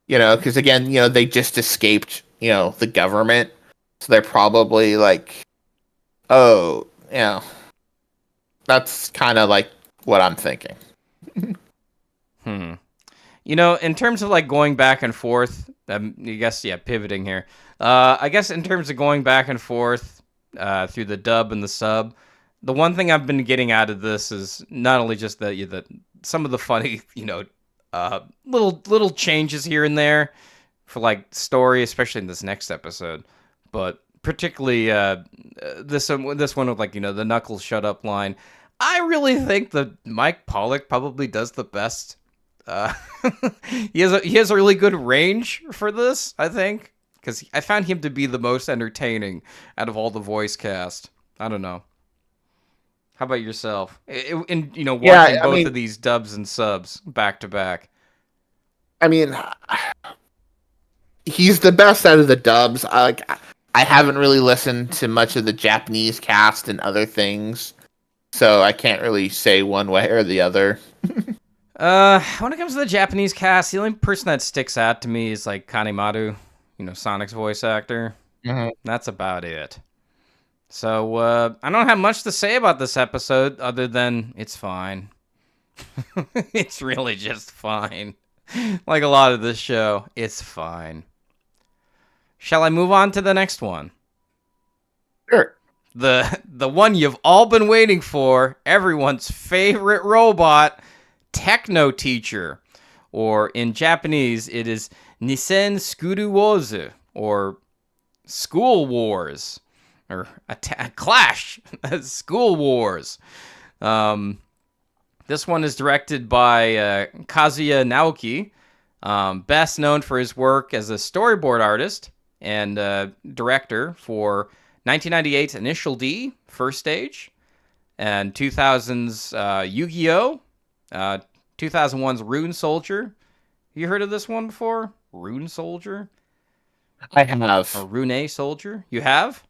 Because again, they just escaped, the government, so they're probably like, oh, that's kind of like what I'm thinking. Hmm. In terms of like going back and forth, I guess yeah, pivoting here. I guess in terms of going back and forth through the dub and the sub, the one thing I've been getting out of this is not only just the some of the funny, little changes here and there for like story, especially in this next episode, but particularly this one with like the Knuckles shut up line. I really think that Mike Pollock probably does the best. Uh, he has a really good range for this, I think, because I found him to be the most entertaining out of all the voice cast. I don't know. How about yourself? In Yeah, watching both of these dubs and subs back to back. I mean, he's the best out of the dubs. I haven't really listened to much of the Japanese cast and other things, so I can't really say one way or the other. When it comes to the Japanese cast, the only person that sticks out to me is like Kanemaru, Sonic's voice actor. Mhm. That's about it. So I don't have much to say about this episode other than it's fine. It's really just fine. Like a lot of this show, it's fine. Shall I move on to the next one? Sure. The one you've all been waiting for, everyone's favorite robot, Techno-Teacher. Or in Japanese, it is Nisen Skuru Wozu, or School Wars, or a Clash, School Wars. This one is directed by Kazuya Naoki, best known for his work as a storyboard artist and director for 1998's Initial D, First Stage, and 2000's Yu-Gi-Oh!, 2001's Rune Soldier. You heard of this one before? Rune Soldier? I have. Or Rune Soldier? You have?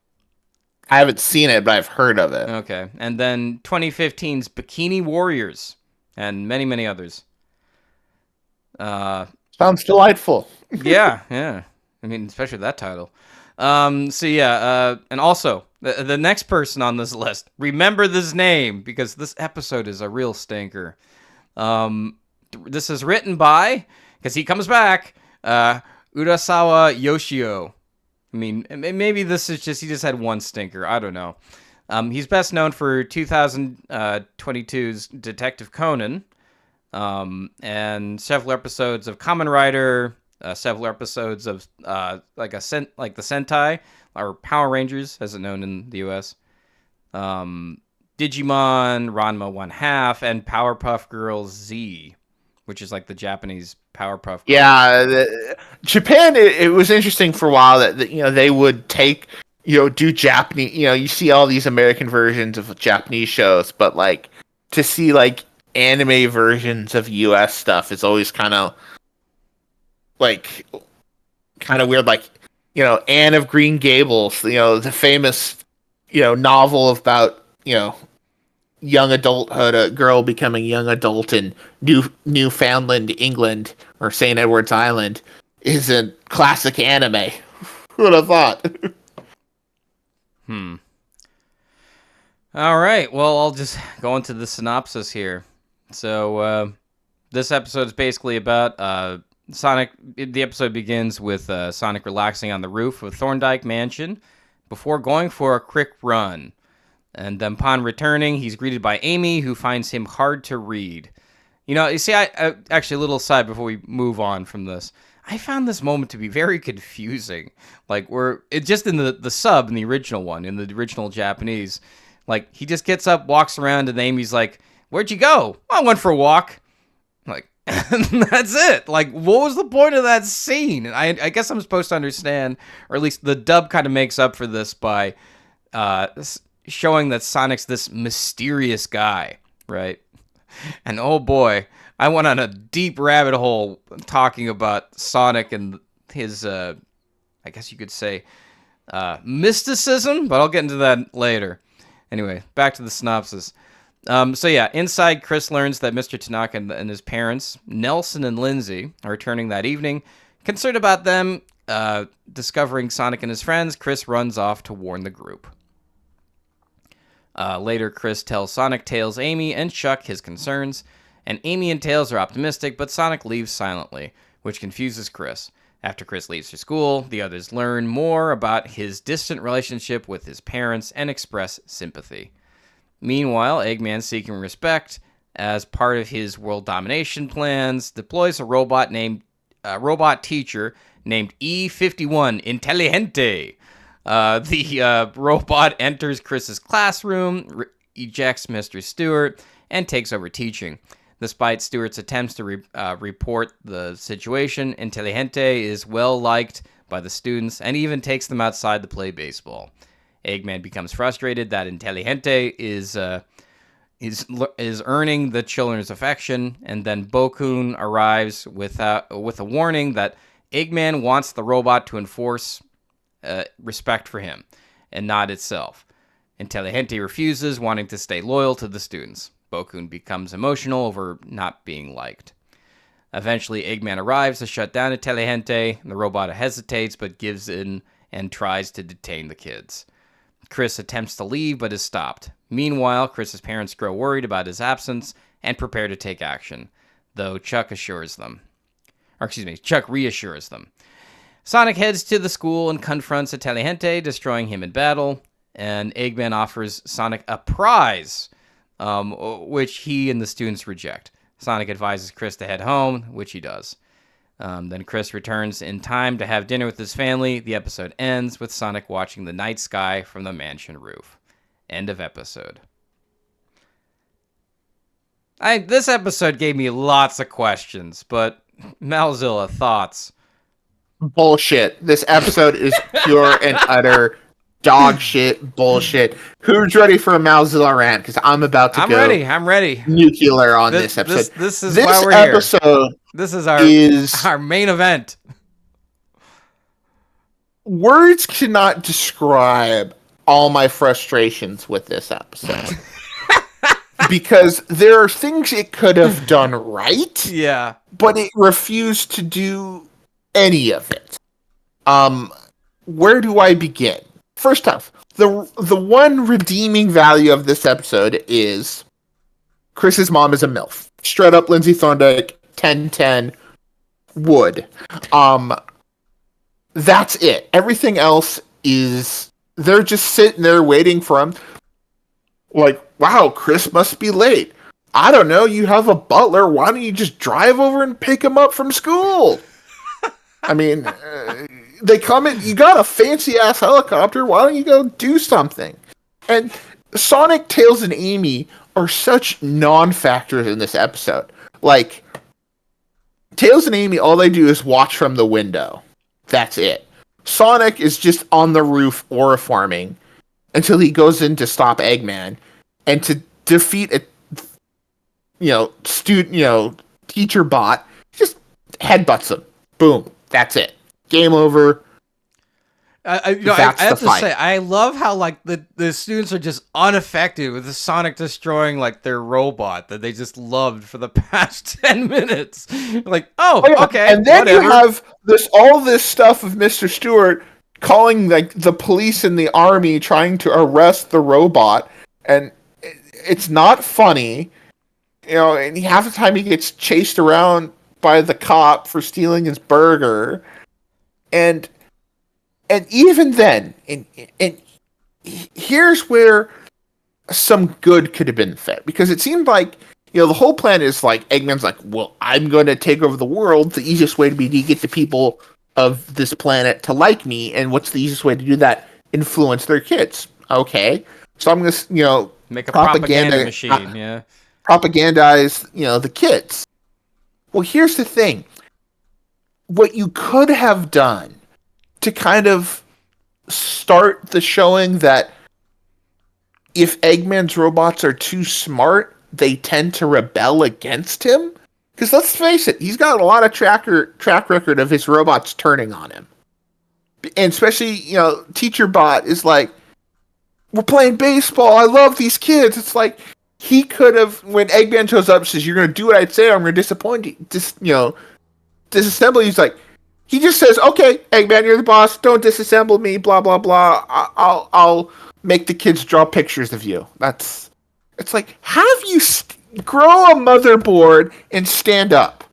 I haven't seen it, but I've heard of it. Okay. And then 2015's Bikini Warriors and many, many others. Sounds delightful. Yeah. I mean, especially that title. So yeah, and also the next person on this list, remember this name because this episode is a real stinker. This is written by, because he comes back, Urasawa Yoshio. I mean, maybe this is just, he just had one stinker. I don't know. He's best known for 2022's Detective Conan, and several episodes of Kamen Rider, several episodes of like the Sentai, or Power Rangers, as it's known in the U.S., Digimon, Ranma 1/2, and Powerpuff Girls Z, which is like the Japanese Powerpuff Girls. Yeah, Japan. It was interesting for a while that they would take do Japanese. You see all these American versions of Japanese shows, but like to see like anime versions of U.S. stuff is always kind of weird. Like Anne of Green Gables, the famous novel about young adulthood, a girl becoming young adult in Newfoundland, England, or St. Edward's Island, is a classic anime. Who would have thought? All right. Well, I'll just go into the synopsis here. So, this episode is basically about Sonic. The episode begins with Sonic relaxing on the roof of Thorndike Mansion before going for a quick run. And then upon returning, he's greeted by Amy, who finds him hard to read. You see, I actually, a little aside before we move on from this, I found this moment to be very confusing. Like, just in the sub, in the original one, in the original Japanese, like, he just gets up, walks around, and Amy's like, "Where'd you go?" "I went for a walk." Like, that's it. Like, what was the point of that scene? And I guess I'm supposed to understand, or at least the dub kind of makes up for this by showing that Sonic's this mysterious guy, right? And oh boy, I went on a deep rabbit hole talking about Sonic and his, I guess you could say, mysticism, but I'll get into that later. Anyway, back to the synopsis. So yeah, inside, Chris learns that Mr. Tanaka and his parents, Nelson and Lindsay, are returning that evening. Concerned about them discovering Sonic and his friends, Chris runs off to warn the group. Later, Chris tells Sonic, Tails, Amy, and Chuck his concerns, and Amy and Tails are optimistic, but Sonic leaves silently, which confuses Chris. After Chris leaves for school, the others learn more about his distant relationship with his parents and express sympathy. Meanwhile, Eggman, seeking respect as part of his world domination plans, deploys a robot teacher named E51 Inteligente. The robot enters Chris's classroom, ejects Mr. Stewart, and takes over teaching. Despite Stewart's attempts to report the situation, Inteligente is well liked by the students and even takes them outside to play baseball. Eggman becomes frustrated that Inteligente is earning the children's affection, and then Bokun arrives with a warning that Eggman wants the robot to enforce respect for him, and not itself. Inteligente refuses, wanting to stay loyal to the students. Bokun becomes emotional over not being liked. Eventually, Eggman arrives to shut down Inteligente. The robot hesitates, but gives in and tries to detain the kids. Chris attempts to leave, but is stopped. Meanwhile, Chris's parents grow worried about his absence and prepare to take action, though Chuck reassures them. Sonic heads to the school and confronts Inteligente, destroying him in battle, and Eggman offers Sonic a prize, which he and the students reject. Sonic advises Chris to head home, which he does. Then Chris returns in time to have dinner with his family. The episode ends with Sonic watching the night sky from the mansion roof. End of episode. This episode gave me lots of questions, but Malzilla, thoughts? Bullshit. This episode is pure and utter dog shit bullshit. Who's ready for a Malzilla rant? Because I'm about to I'm ready. Nuclear on this episode. This is why we're here. This is our main event. Words cannot describe all my frustrations with this episode. Because there are things it could have done right. Yeah. But it refused to do any of it. Where do I begin? First off, the one redeeming value of this episode is Chris's mom is a MILF. Straight up Lindsay Thorndike, 1010 would. That's it. Everything else is they're just sitting there waiting for him. Like, wow, Chris must be late. I don't know. You have a butler. Why don't you just drive over and pick him up from school? I mean, they come in. You got a fancy ass helicopter. Why don't you go do something? And Sonic, Tails, and Amy are such non-factors in this episode. Like, Tails and Amy, all they do is watch from the window. That's it. Sonic is just on the roof aura farming until he goes in to stop Eggman and to defeat a teacher bot. Just headbutts him. Boom. That's it. Game over. I have to say, I love how like the students are just unaffected with the Sonic destroying like their robot that they just loved for the past 10 minutes. Like, okay, and then whatever. You have all this stuff of Mr. Stewart calling like the police and the army trying to arrest the robot, and it's not funny, and half the time he gets chased around by the cop for stealing his burger, and even then, and here's where some good could have been fed, because it seemed like, the whole plan is like, Eggman's like, well, I'm going to take over the world. The easiest way to get the people of this planet to like me, and what's the easiest way to do that? Influence their kids. Okay. So I'm going to, make a propaganda machine, propagandize, the kids. Well, here's the thing. What you could have done to kind of start the showing that if Eggman's robots are too smart, they tend to rebel against him. Because let's face it, he's got a lot of track record of his robots turning on him. And especially, Teacher Bot is like, we're playing baseball, I love these kids. It's like, he could have, when Eggman shows up, says, you're going to do what I'd say, or I'm going to disappoint you. Disassemble you. He's like, he just says, okay, Eggman, you're the boss. Don't disassemble me, blah, blah, blah. I'll make the kids draw pictures of you. It's like, have you grow a motherboard and stand up.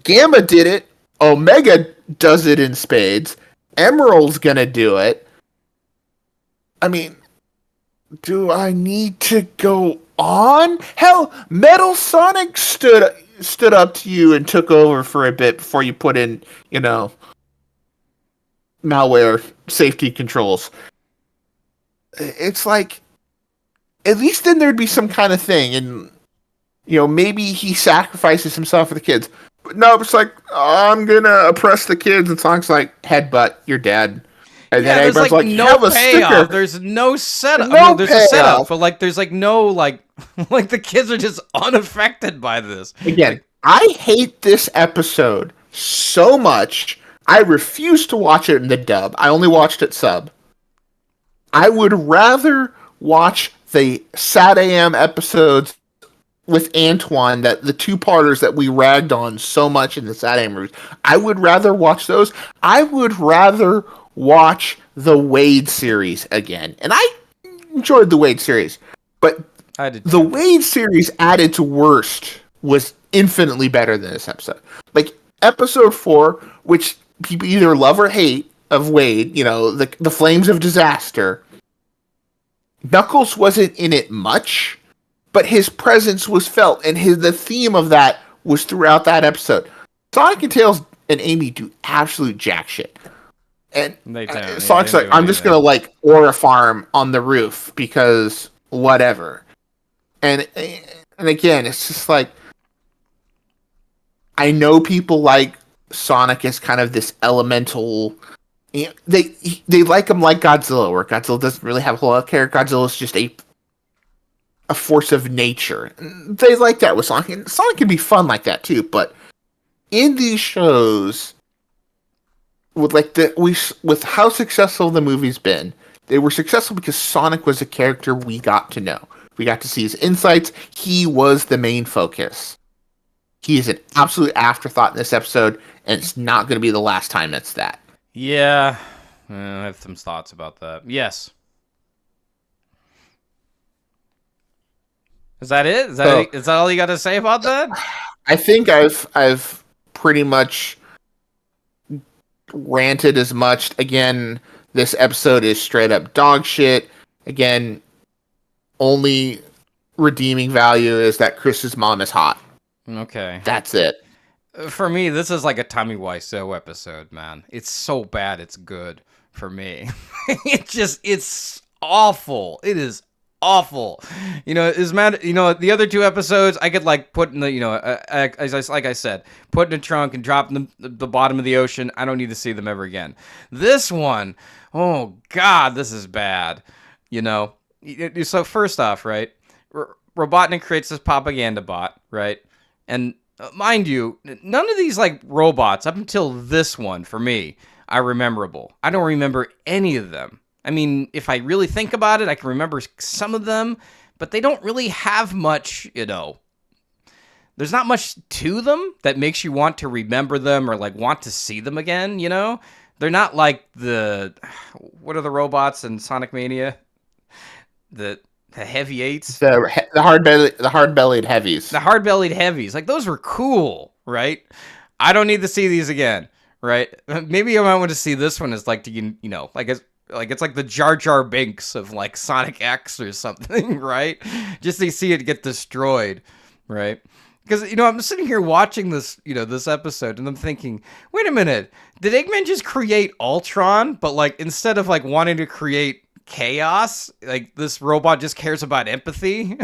Gamma did it. Omega does it in spades. Emerald's gonna do it. I mean, do I need to go on? Hell, Metal Sonic stood up to you and took over for a bit before you put in, malware safety controls. It's like, at least then there'd be some kind of thing, and maybe he sacrifices himself for the kids. But no, it's like, I'm gonna oppress the kids, and Sonic's like, headbutt, you're dead. And then everybody's like, no have a payoff. sticker. There's no setup. There's payoff. a setup, but like, there's like no like the kids are just unaffected by this. Again, I hate this episode so much. I refuse to watch it in the dub. I only watched it sub. I would rather watch the Sad AM episodes with Antoine, that the two-parters that we ragged on so much in the Sad AM reviews. I would rather watch those. I would rather watch the Wade series again. And I enjoyed the Wade series. But the Wade series added to Worst was infinitely better than this episode. Like, episode 4, which people either love or hate of Wade, the Flames of Disaster, Knuckles wasn't in it much, but his presence was felt, and the theme of that was throughout that episode. Sonic and Tails and Amy do absolute jack shit. And Sonic's like, I'm just going to, aura farm on the roof, because whatever. And again, it's just like, I know people like Sonic as kind of this elemental... They like him like Godzilla, where Godzilla doesn't really have a whole lot of character. Godzilla is just a force of nature. They like that with Sonic. And Sonic can be fun like that too, but in these shows, with how successful the movie's been, they were successful because Sonic was a character we got to know. We got to see his insights. He was the main focus. He is an absolute afterthought in this episode, and it's not going to be the last time that's that. Yeah, I have some thoughts about that. Yes. Is that it? Is that all you got to say about that? I think I've pretty much ranted as much. Again, this episode is straight up dog shit. Again, only redeeming value is that Chris's mom is hot. Okay. That's it. For me, this is like a Tommy Wiseau episode, man. It's so bad, it's good for me. It's awful. It is awful. It's mad. The other two episodes, I could like put in the, like I said, put in a trunk and drop in the bottom of the ocean. I don't need to see them ever again. This one, oh God, this is bad. So first off, right, Robotnik creates this propaganda bot, right, and mind you, none of these like robots up until this one for me are rememberable. I don't remember any of them. I mean, if I really think about it, I can remember some of them, but they don't really have much, There's not much to them that makes you want to remember them or like want to see them again, They're not like what are the robots in Sonic Mania? The heavy eights, the hard-bellied heavies. The hard-bellied heavies, like those were cool, right? I don't need to see these again, right? Maybe I might want to see this one as like it's like the Jar Jar Binks of like Sonic X or something, right? Just to see it get destroyed, right? Because I'm sitting here watching this, this episode, and I'm thinking, wait a minute, did Eggman just create Ultron, but like instead of like wanting to create chaos, like this robot just cares about empathy?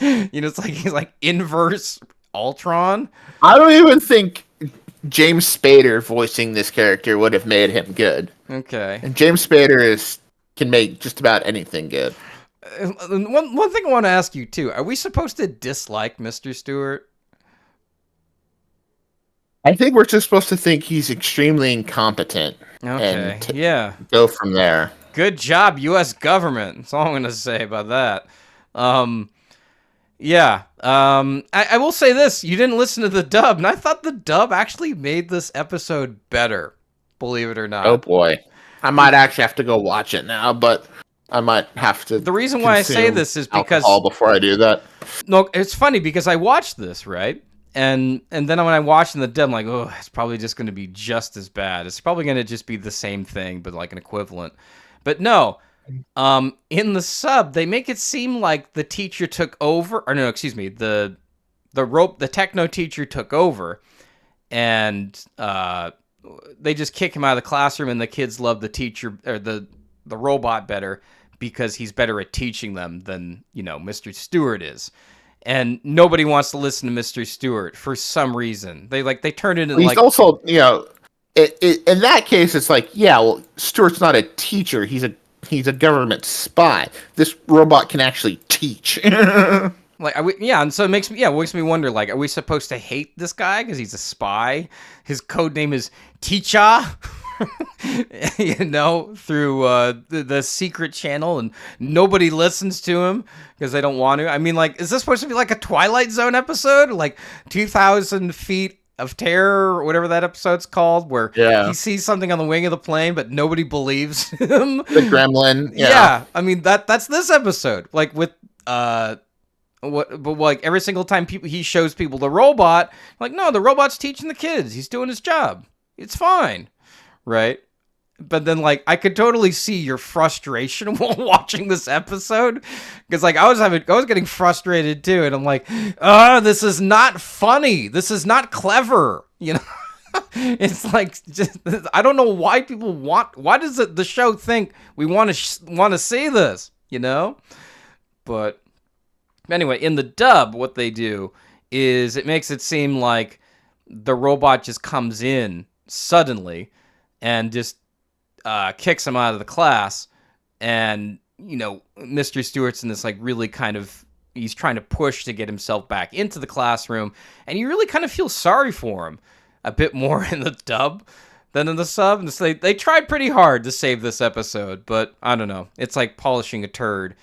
It's like he's like inverse Ultron. I don't even think James Spader voicing this character would have made him good. Okay. And James Spader can make just about anything good. One thing I want to ask you too: are we supposed to dislike Mr. Stewart? I think we're just supposed to think he's extremely incompetent. Okay. And go from there. Good job, U.S. government. That's all I'm going to say about that. I will say this. You didn't listen to the dub, and I thought the dub actually made this episode better, believe it or not. Oh, boy. I might actually have to go watch it now, but I might have to. The reason why I say this is because before I do that. No, it's funny because I watched this, right? And then when I watched in the dub, I'm like, oh, it's probably just going to be just as bad. It's probably going to just be the same thing, but like an equivalent. But no, in the sub, they make it seem like the teacher took over, or no, excuse me, the Techno-Teacher took over, and they just kick him out of the classroom, and the kids love the teacher or the robot better because he's better at teaching them than Mr. Stewart is. And nobody wants to listen to Mr. Stewart for some reason. They turn it into he's also, in that case, it's like, yeah, well, Stewart's not a teacher. He's a government spy. This robot can actually teach. And so it makes me wonder, like, are we supposed to hate this guy because he's a spy? His code name is Teacher, through the secret channel, and nobody listens to him because they don't want to. I mean, like, is this supposed to be like a Twilight Zone episode, like 2,000 Feet of Terror, or whatever that episode's called, where he sees something on the wing of the plane, but nobody believes him? The gremlin. Yeah. I mean, that's this episode. Like with but like every single time he shows people the robot, like, no, the robot's teaching the kids. He's doing his job. It's fine, right? But then, like, I could totally see your frustration while watching this episode, because like I was getting frustrated too, and I'm like, this is not funny. This is not clever. It's like, just, I don't know why people why does the show think we want to see this, But anyway, in the dub, what they do is it makes it seem like the robot just comes in suddenly and just kicks him out of the class, and Mr. Stewart's in this like really kind of, he's trying to push to get himself back into the classroom, and you really kind of feel sorry for him a bit more in the dub than in the sub. And so they tried pretty hard to save this episode, but I don't know, it's like polishing a turd.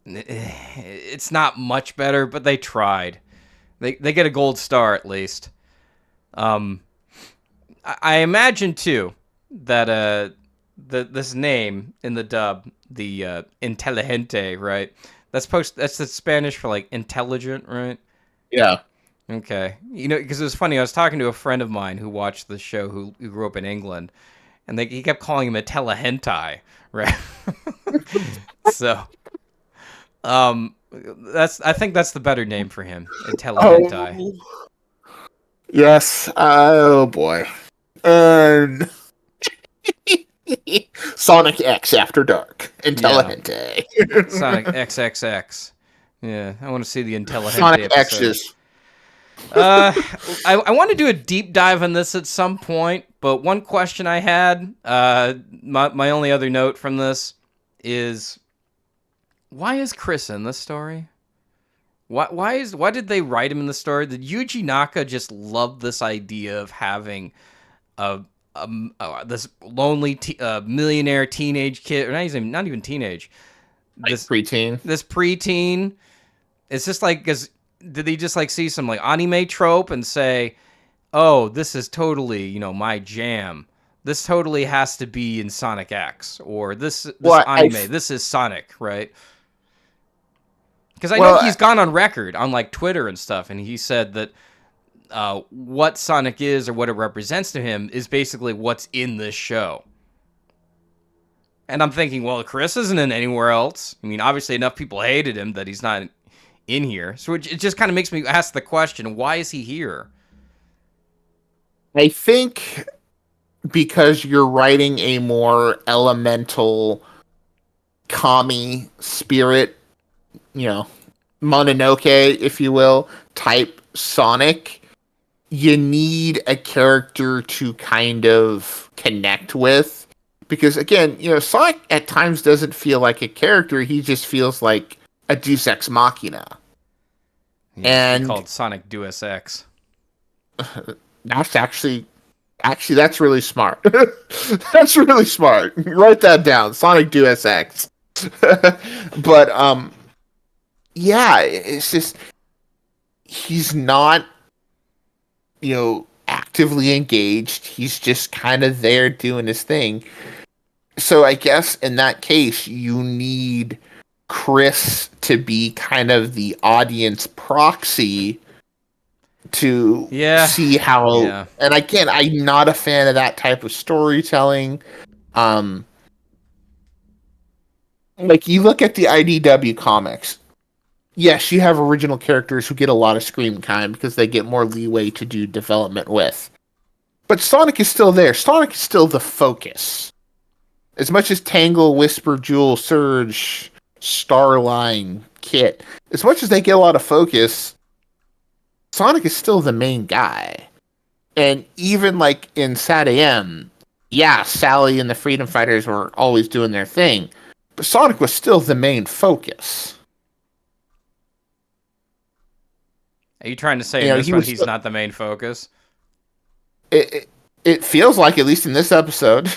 It's not much better, but they tried. They get a gold star at least. I imagine too that this name in the dub, the Inteligente, right? That's the Spanish for like intelligent, right? Yeah. Okay. Because it was funny. I was talking to a friend of mine who watched the show who grew up in England, and he kept calling him a telehentai, right? So, I think that's the better name for him, a telehentai. Oh, yes. Oh boy. Um, Sonic X After Dark. Yeah, Intelligente. Sonic XXX. Yeah, I want to see the Intelligente Sonic episode. X's. Uh, I want to do a deep dive on this at some point, but one question I had, my only other note from this is, why is Chris in this story? Why did they write him in the story? Did Yuji Naka just love this idea of having a, this lonely millionaire teenage kid, or not even teenage, Like this preteen. this preteen? It's just like, did he just like see some like anime trope and say, oh, this is totally, my jam. This totally has to be in Sonic X, or this Well, anime. This is Sonic, right? Because I know well, he's gone on record on like Twitter and stuff, and he said that what Sonic is or what it represents to him is basically what's in this show. And I'm thinking, well, Chris isn't in anywhere else. I mean, obviously enough people hated him that he's not in here. So it just kind of makes me ask the question, why is he here? I think because you're writing a more elemental kami spirit, Mononoke, if you will, type Sonic, you need a character to kind of connect with. Because again, Sonic at times doesn't feel like a character, he just feels like a Deus Ex Machina. He used to be And called Sonic Deus Ex. that's actually that's really smart. That's really smart. Write that down. Sonic Deus Ex. But yeah, it's just he's not actively engaged. He's just kind of there doing his thing. So I guess in that case you need Chris to be kind of the audience proxy to Yeah. see how. Yeah. And again, I'm not a fan of that type of storytelling. um like you look at the IDW comics, yes, you have original characters who get a lot of screen time because they get more leeway to do development with, but Sonic is still there. Sonic is still the focus. As much as Tangle, Whisper, Jewel, Surge, Starline, Kit, as much as they get a lot of focus, Sonic is still the main guy. And even like in Sat AM, yeah, Sally and the Freedom Fighters were always doing their thing, but Sonic was still the main focus. Are you trying to say in this one he's not the main focus? It feels like, at least in this episode.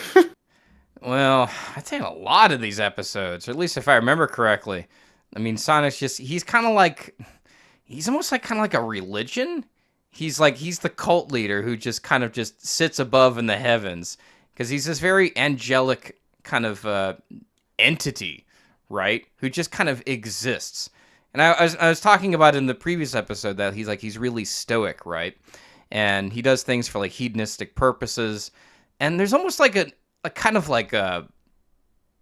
Well, I'd say in a lot of these episodes, or at least if I remember correctly. I mean, Sonic's he's almost like kind of like a religion. He's the cult leader who just kind of just sits above in the heavens, because he's this very angelic kind of entity, right? Who just kind of exists. And I was talking about in the previous episode that he's really stoic, right? And he does things for like hedonistic purposes. And there's almost like a kind of like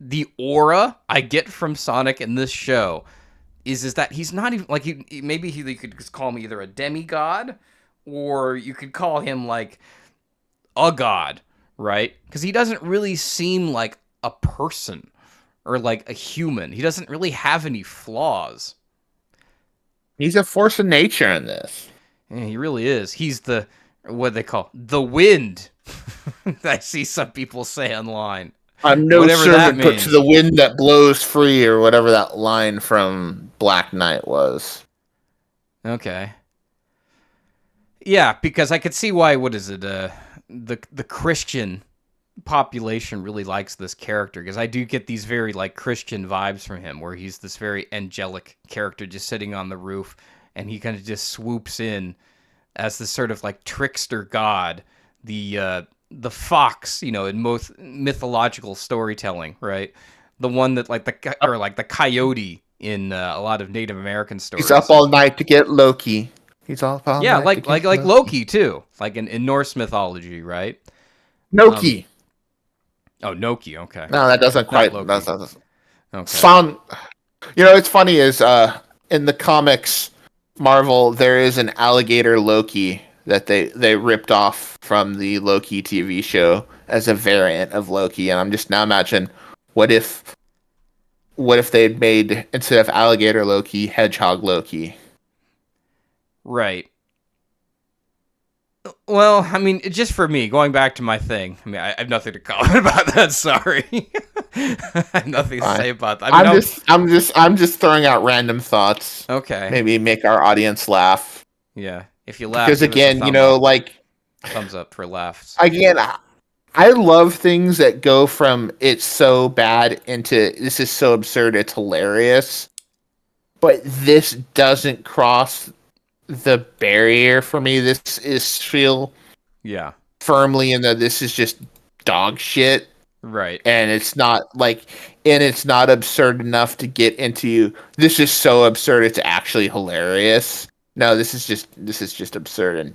the aura I get from Sonic in this show is that he's not even like maybe he could just call him either a demigod, or you could call him like a god, right? Because he doesn't really seem like a person or like a human. He doesn't really have any flaws. He's a force of nature in this. Yeah, he really is. He's what they call the wind. I see some people say online. I'm no Whatever servant that but means. to the wind that blows free, or whatever that line from Black Knight was. Okay. Yeah, because I could see why. What is it? The Christian population really likes this character, because I do get these very like Christian vibes from him, where he's this very angelic character just sitting on the roof, and he kind of just swoops in as this sort of like trickster god, the fox, in most mythological storytelling, right? The one that like the coyote in a lot of Native American stories. He's up all night to get Loki. He's all all Yeah, night to like get Loki too, like in Norse mythology, right? Um, Noki. oh, Noki. Okay, No, that doesn't not quite. Loki. That's Okay. Son. You know, it's funny is in the comics, Marvel, there is an alligator Loki that they ripped off from the Loki TV show as a variant of Loki, and I'm just now imagining what if they'd made, instead of alligator Loki, hedgehog Loki. Right. Well, I mean, just for me, going back to my thing. I mean, I have nothing to comment about that. Sorry, I have nothing to Fine. say about that. I mean, I'm just throwing out random thoughts. okay. Maybe make our audience laugh. Yeah. If you laugh, Because give us a again, thumb up. like Thumbs up for laughs. again, I love things that go from it's so bad into this is so absurd it's hilarious. But this doesn't cross the barrier for me. This is still Yeah. firmly in the this is just dog shit. Right. And it's not like, and it's not absurd enough to get into this is so absurd it's actually hilarious. No, this is just absurd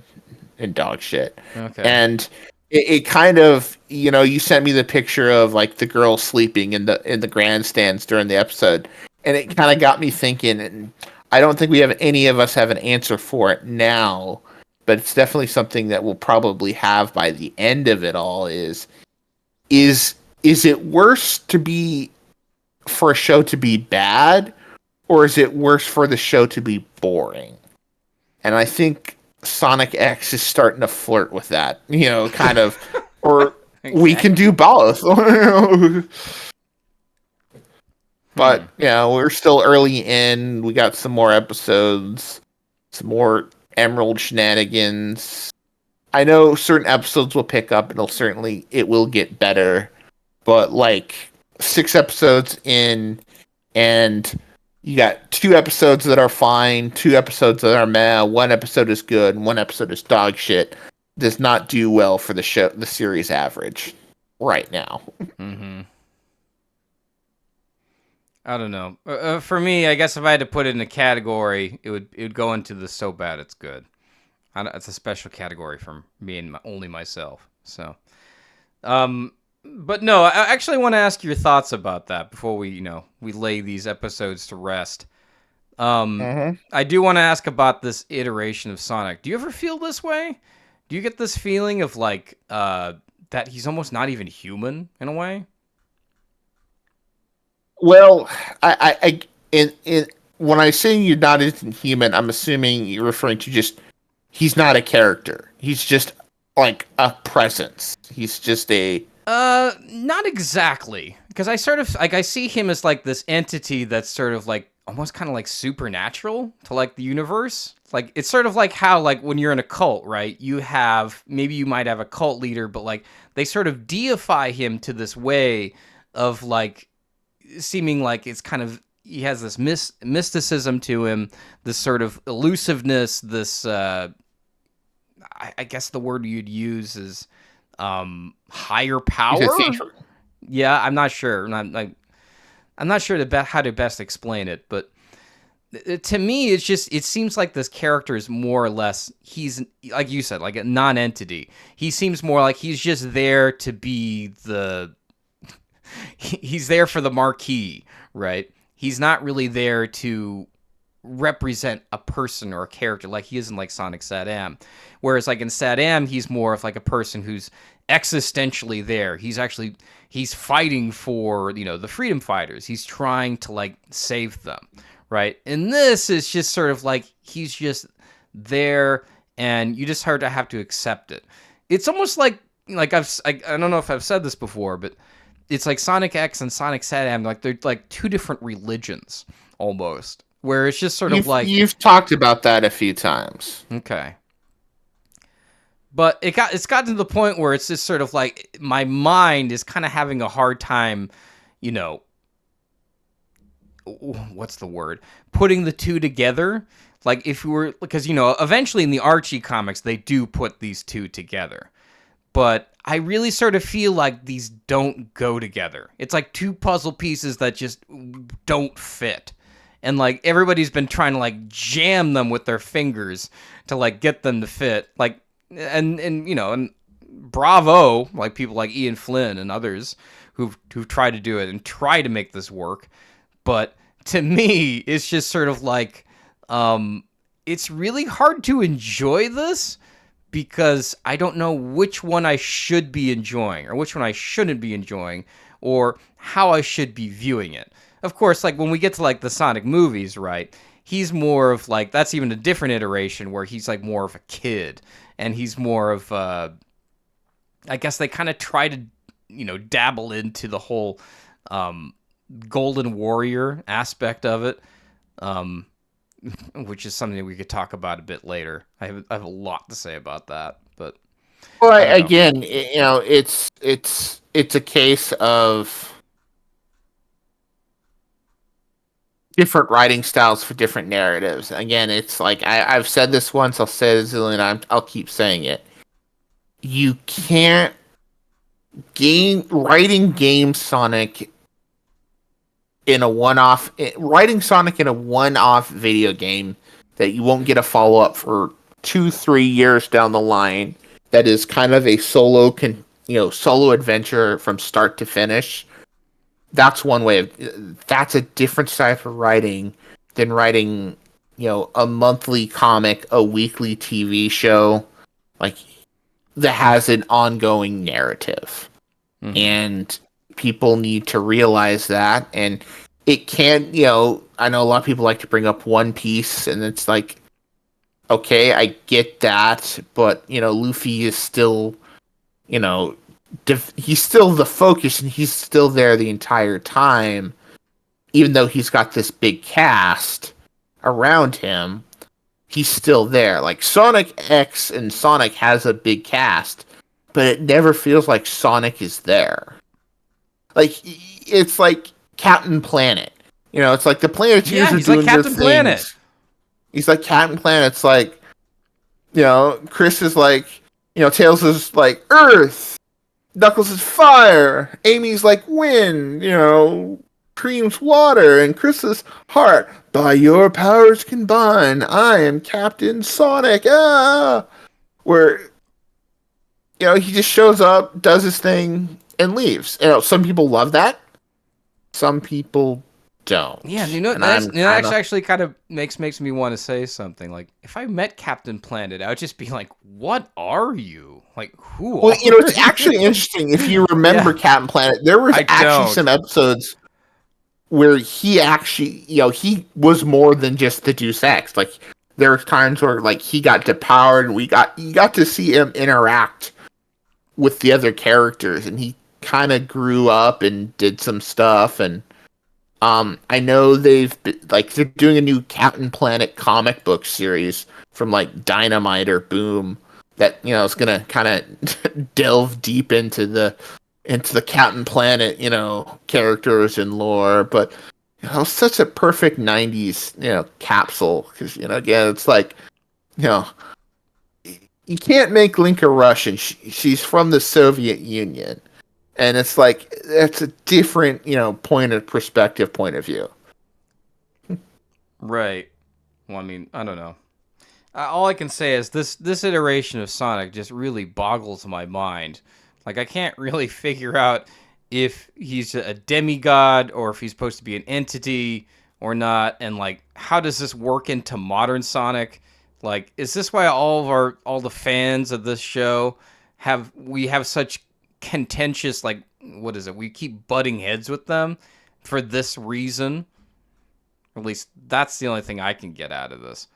and dog shit. Okay. And it kind of, you know, you sent me the picture of like the girl sleeping in the grandstands during the episode, and it kind of got me thinking. And I don't think we have any of us have an answer for it now, but it's definitely something that we'll probably have by the end of it all. Is it worse to be for a show to be bad, or is it worse for the show to be boring? And I think Sonic X is starting to flirt with that, you know, kind of, or we can do both. But yeah, we're still early in. We got some more episodes, some more Emerald shenanigans. I know certain episodes will pick up, and it will get better. But like 6 episodes in, and you got 2 episodes that are fine, 2 episodes that are meh, 1 episode is good, and 1 episode is dog shit. Does not do well for the series average right now. Mm-hmm. I don't know. For me, I guess if I had to put it in a category, it would go into the so bad it's good. It's a special category for me and only myself. So, but no, I actually want to ask your thoughts about that before we lay these episodes to rest. I do want to ask about this iteration of Sonic. Do you ever feel this way? Do you get this feeling of like that he's almost not even human in a way? Well, in when I say you're not even human, I'm assuming you're referring to just he's not a character. He's just like a presence. He's just a not exactly, because I sort of like I see him as like this entity that's sort of like almost kind of like supernatural to like the universe. Like it's sort of like how like when you're in a cult, right? You might have a cult leader, but like they sort of deify him to this way of like seeming like it's kind of he has this mysticism to him, this sort of elusiveness, this I guess the word you'd use is higher power. Yeah, I'm not sure. I'm not sure how to best explain it, but to me, it seems like this character is more or less he's like you said, like a non-entity. He seems more like he's just there to be he's there for the marquee, right? He's not really there to represent a person or a character like he isn't like Sonic Sat-Am. Whereas like in Sat-Am, he's more of like a person who's existentially there. He's fighting for, the freedom fighters. He's trying to like save them, right? And this is just sort of like he's just there and you just have to accept it. It's almost like I don't know if I've said this before, but it's like Sonic X and Sonic Sat-Am, like they're like two different religions almost, where it's just sort of like you've talked about that a few times. Okay, but it's gotten to the point where it's just sort of like my mind is kind of having a hard time, what's the word? Putting the two together. Like if we were, because eventually in the Archie comics they do put these two together. But I really sort of feel like these don't go together. It's like two puzzle pieces that just don't fit. and like everybody's been trying to like jam them with their fingers to like get them to fit. Like, and you know, and bravo, like people like Ian Flynn and others who've tried to do it and try to make this work. But to me, it's just sort of like, it's really hard to enjoy this because I don't know which one I should be enjoying or which one I shouldn't be enjoying or how I should be viewing it. Of course, like when we get to like the Sonic movies, right? He's more of like, that's even a different iteration where he's like more of a kid and he's more of, I guess they kind of try to, you know, dabble into the whole Golden Warrior aspect of it. Which is something that we could talk about a bit later. I have a lot to say about that, but Well, I don't know. again, you know, it's a case of different writing styles for different narratives. Again, it's like I've said this once, I'll say it a zillion times, I'll keep saying it. You can't writing game Sonic in a one-off writing Sonic in a one-off video game that you won't get a follow-up for 2-3 years down the line, that is kind of a solo adventure from start to finish. That's one way of that's a different type of writing than writing, you know, a monthly comic, a weekly TV show, like that has an ongoing narrative. Mm-hmm. And people need to realize that. And it can't, you know, I know a lot of people like to bring up One Piece, and it's like, okay, I get that, but, you know, Luffy is still, you know, he's still the focus, and he's still there the entire time, even though he's got this big cast around him. He's still there. Like Sonic X and Sonic has a big cast, but it never feels like Sonic is there. Like, it's like Captain Planet. You know, it's like the Planeteers are doing like Captain their Planet. things. He's like Captain Planet. It's like, you know, Chris is like, you know, Tails is like Earth. Knuckles is fire. Amy's like wind. You know, Cream's water. And Chris is heart. By your powers combined, I am Captain Sonic. Where, you know, he just shows up, does his thing, and leaves. You know, some people love that. Some people don't. Yeah, you know, that actually kind of makes me want to say something. Like, if I met Captain Planet, I would just be like, "What are you? Like, who?" Well, you know, it's actually interesting. If you remember Captain Planet, there was some episodes where he actually, you know, he was more than just the Deus Ex. Like, there were times where, like, he got depowered, and you got to see him interact with the other characters, and he kind of grew up and did some stuff. And I know they're doing a new Captain Planet comic book series from like Dynamite or Boom that, you know, is gonna kind of delve deep into the Captain Planet, you know, characters and lore. But, you know, such a perfect '90s, you know, capsule, because, you know, again, it's like, you know, you can't make Linka Russian. She's from the Soviet Union. And it's like, that's a different, you know, point of view. Right. Well, I mean, I don't know. All I can say is this iteration of Sonic just really boggles my mind. Like, I can't really figure out if he's a demigod or if he's supposed to be an entity or not. And, like, how does this work into modern Sonic? Like, is this why all the fans of this show have such contentious, like, what is it? We keep butting heads with them for this reason. At least that's the only thing I can get out of this.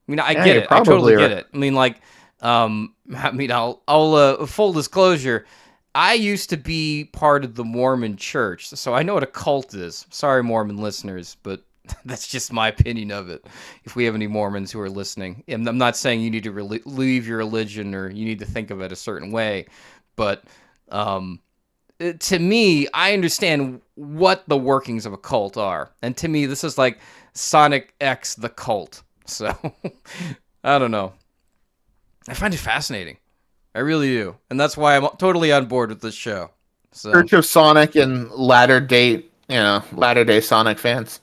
I mean, I get it. I totally get it. I mean, like, I'll full disclosure, I used to be part of the Mormon church, so I know what a cult is. Sorry, Mormon listeners, but that's just my opinion of it. If we have any Mormons who are listening, and I'm not saying you need to leave your religion or you need to think of it a certain way, but to me, I understand what the workings of a cult are, and to me, this is like Sonic X the cult. So I don't know. I find it fascinating. I really do, and that's why I'm totally on board with this show. So. Church of Sonic and latter date Latter-day Sonic fans.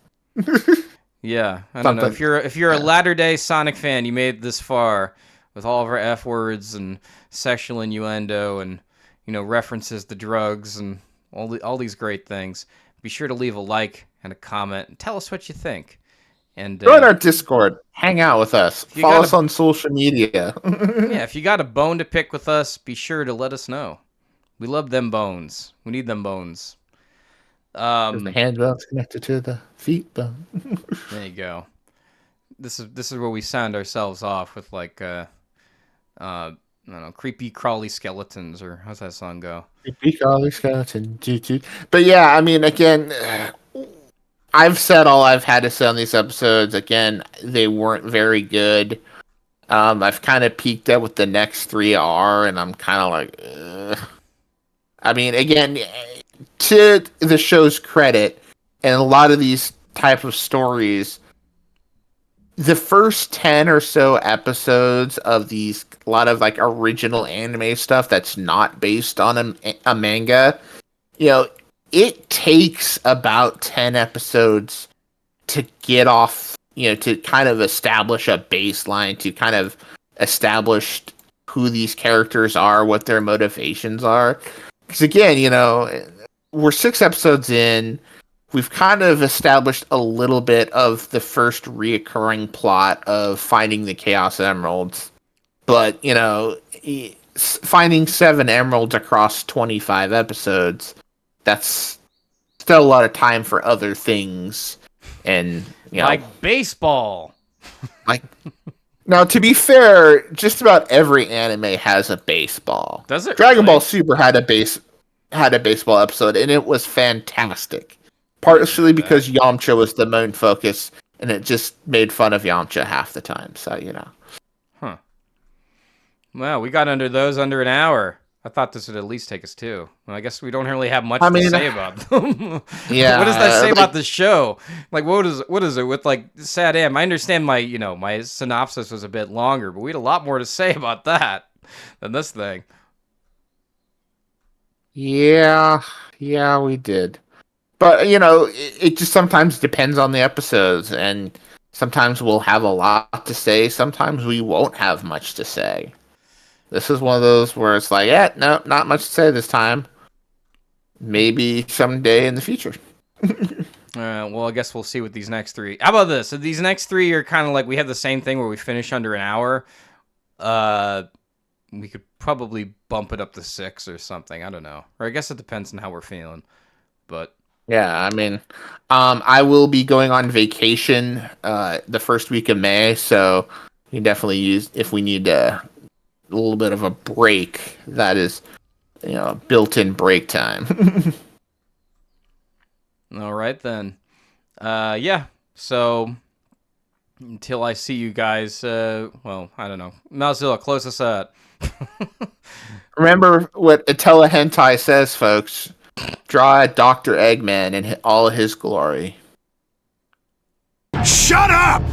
Yeah, I don't know. Something. If you're a Latter-day Sonic fan, you made it this far with all of our F words and sexual innuendo and references to drugs and all these great things. Be sure to leave a like and a comment and tell us what you think. And Join our Discord. Hang out with us. if you Follow got us on social media. if you got a bone to pick with us, be sure to let us know. We love them bones. We need them bones. The hand bone's connected to the feet bone. There you go. This is where we sound ourselves off with like I don't know, creepy crawly skeletons, or how's that song go? Creepy crawly skeleton. But yeah, I mean, again, I've said all I've had to say on these episodes. Again, they weren't very good. I've kind of peaked at what the next three are, and I'm kind of like, ugh. I mean, again, to the show's credit, and a lot of these type of stories, the first 10 or so episodes of these, a lot of like original anime stuff that's not based on a manga, it takes about 10 episodes to get off, to kind of establish a baseline, to kind of establish who these characters are, what their motivations are. Because again, we're 6 episodes in. We've kind of established a little bit of the first reoccurring plot of finding the Chaos Emeralds. But, finding 7 emeralds across 25 episodes, that's still a lot of time for other things. And, like baseball. Like, now, to be fair, just about every anime has a baseball. Does it? Dragon really? Ball Super had a baseball episode, and it was fantastic. Partially because Yamcha was the main focus, and it just made fun of Yamcha half the time. So Huh. Well, we got those under an hour. I thought this would at least take us 2. Well, I guess we don't really have much to say about them. Yeah. What does that say about the show? Like, what is it with like Sad M? I understand my synopsis was a bit longer, but we had a lot more to say about that than this thing. Yeah, we did. But, it just sometimes depends on the episodes, and sometimes we'll have a lot to say, sometimes we won't have much to say. This is one of those where it's like, no, not much to say this time. Maybe someday in the future. Well, I guess we'll see with these next 3. How about this? So these next 3 are kind of like we have the same thing where we finish under an hour. We could probably bump it up to 6 or something. I don't know. Or I guess it depends on how we're feeling. But yeah, I mean, I will be going on vacation the first week of May, so you can definitely use, if we need a little bit of a break, that is, built-in break time. all right then. Yeah. So until I see you guys, well, I don't know. Malzilla, close us out. Remember what Attila Hentai says, folks. Draw Dr. Eggman in all his glory. Shut up!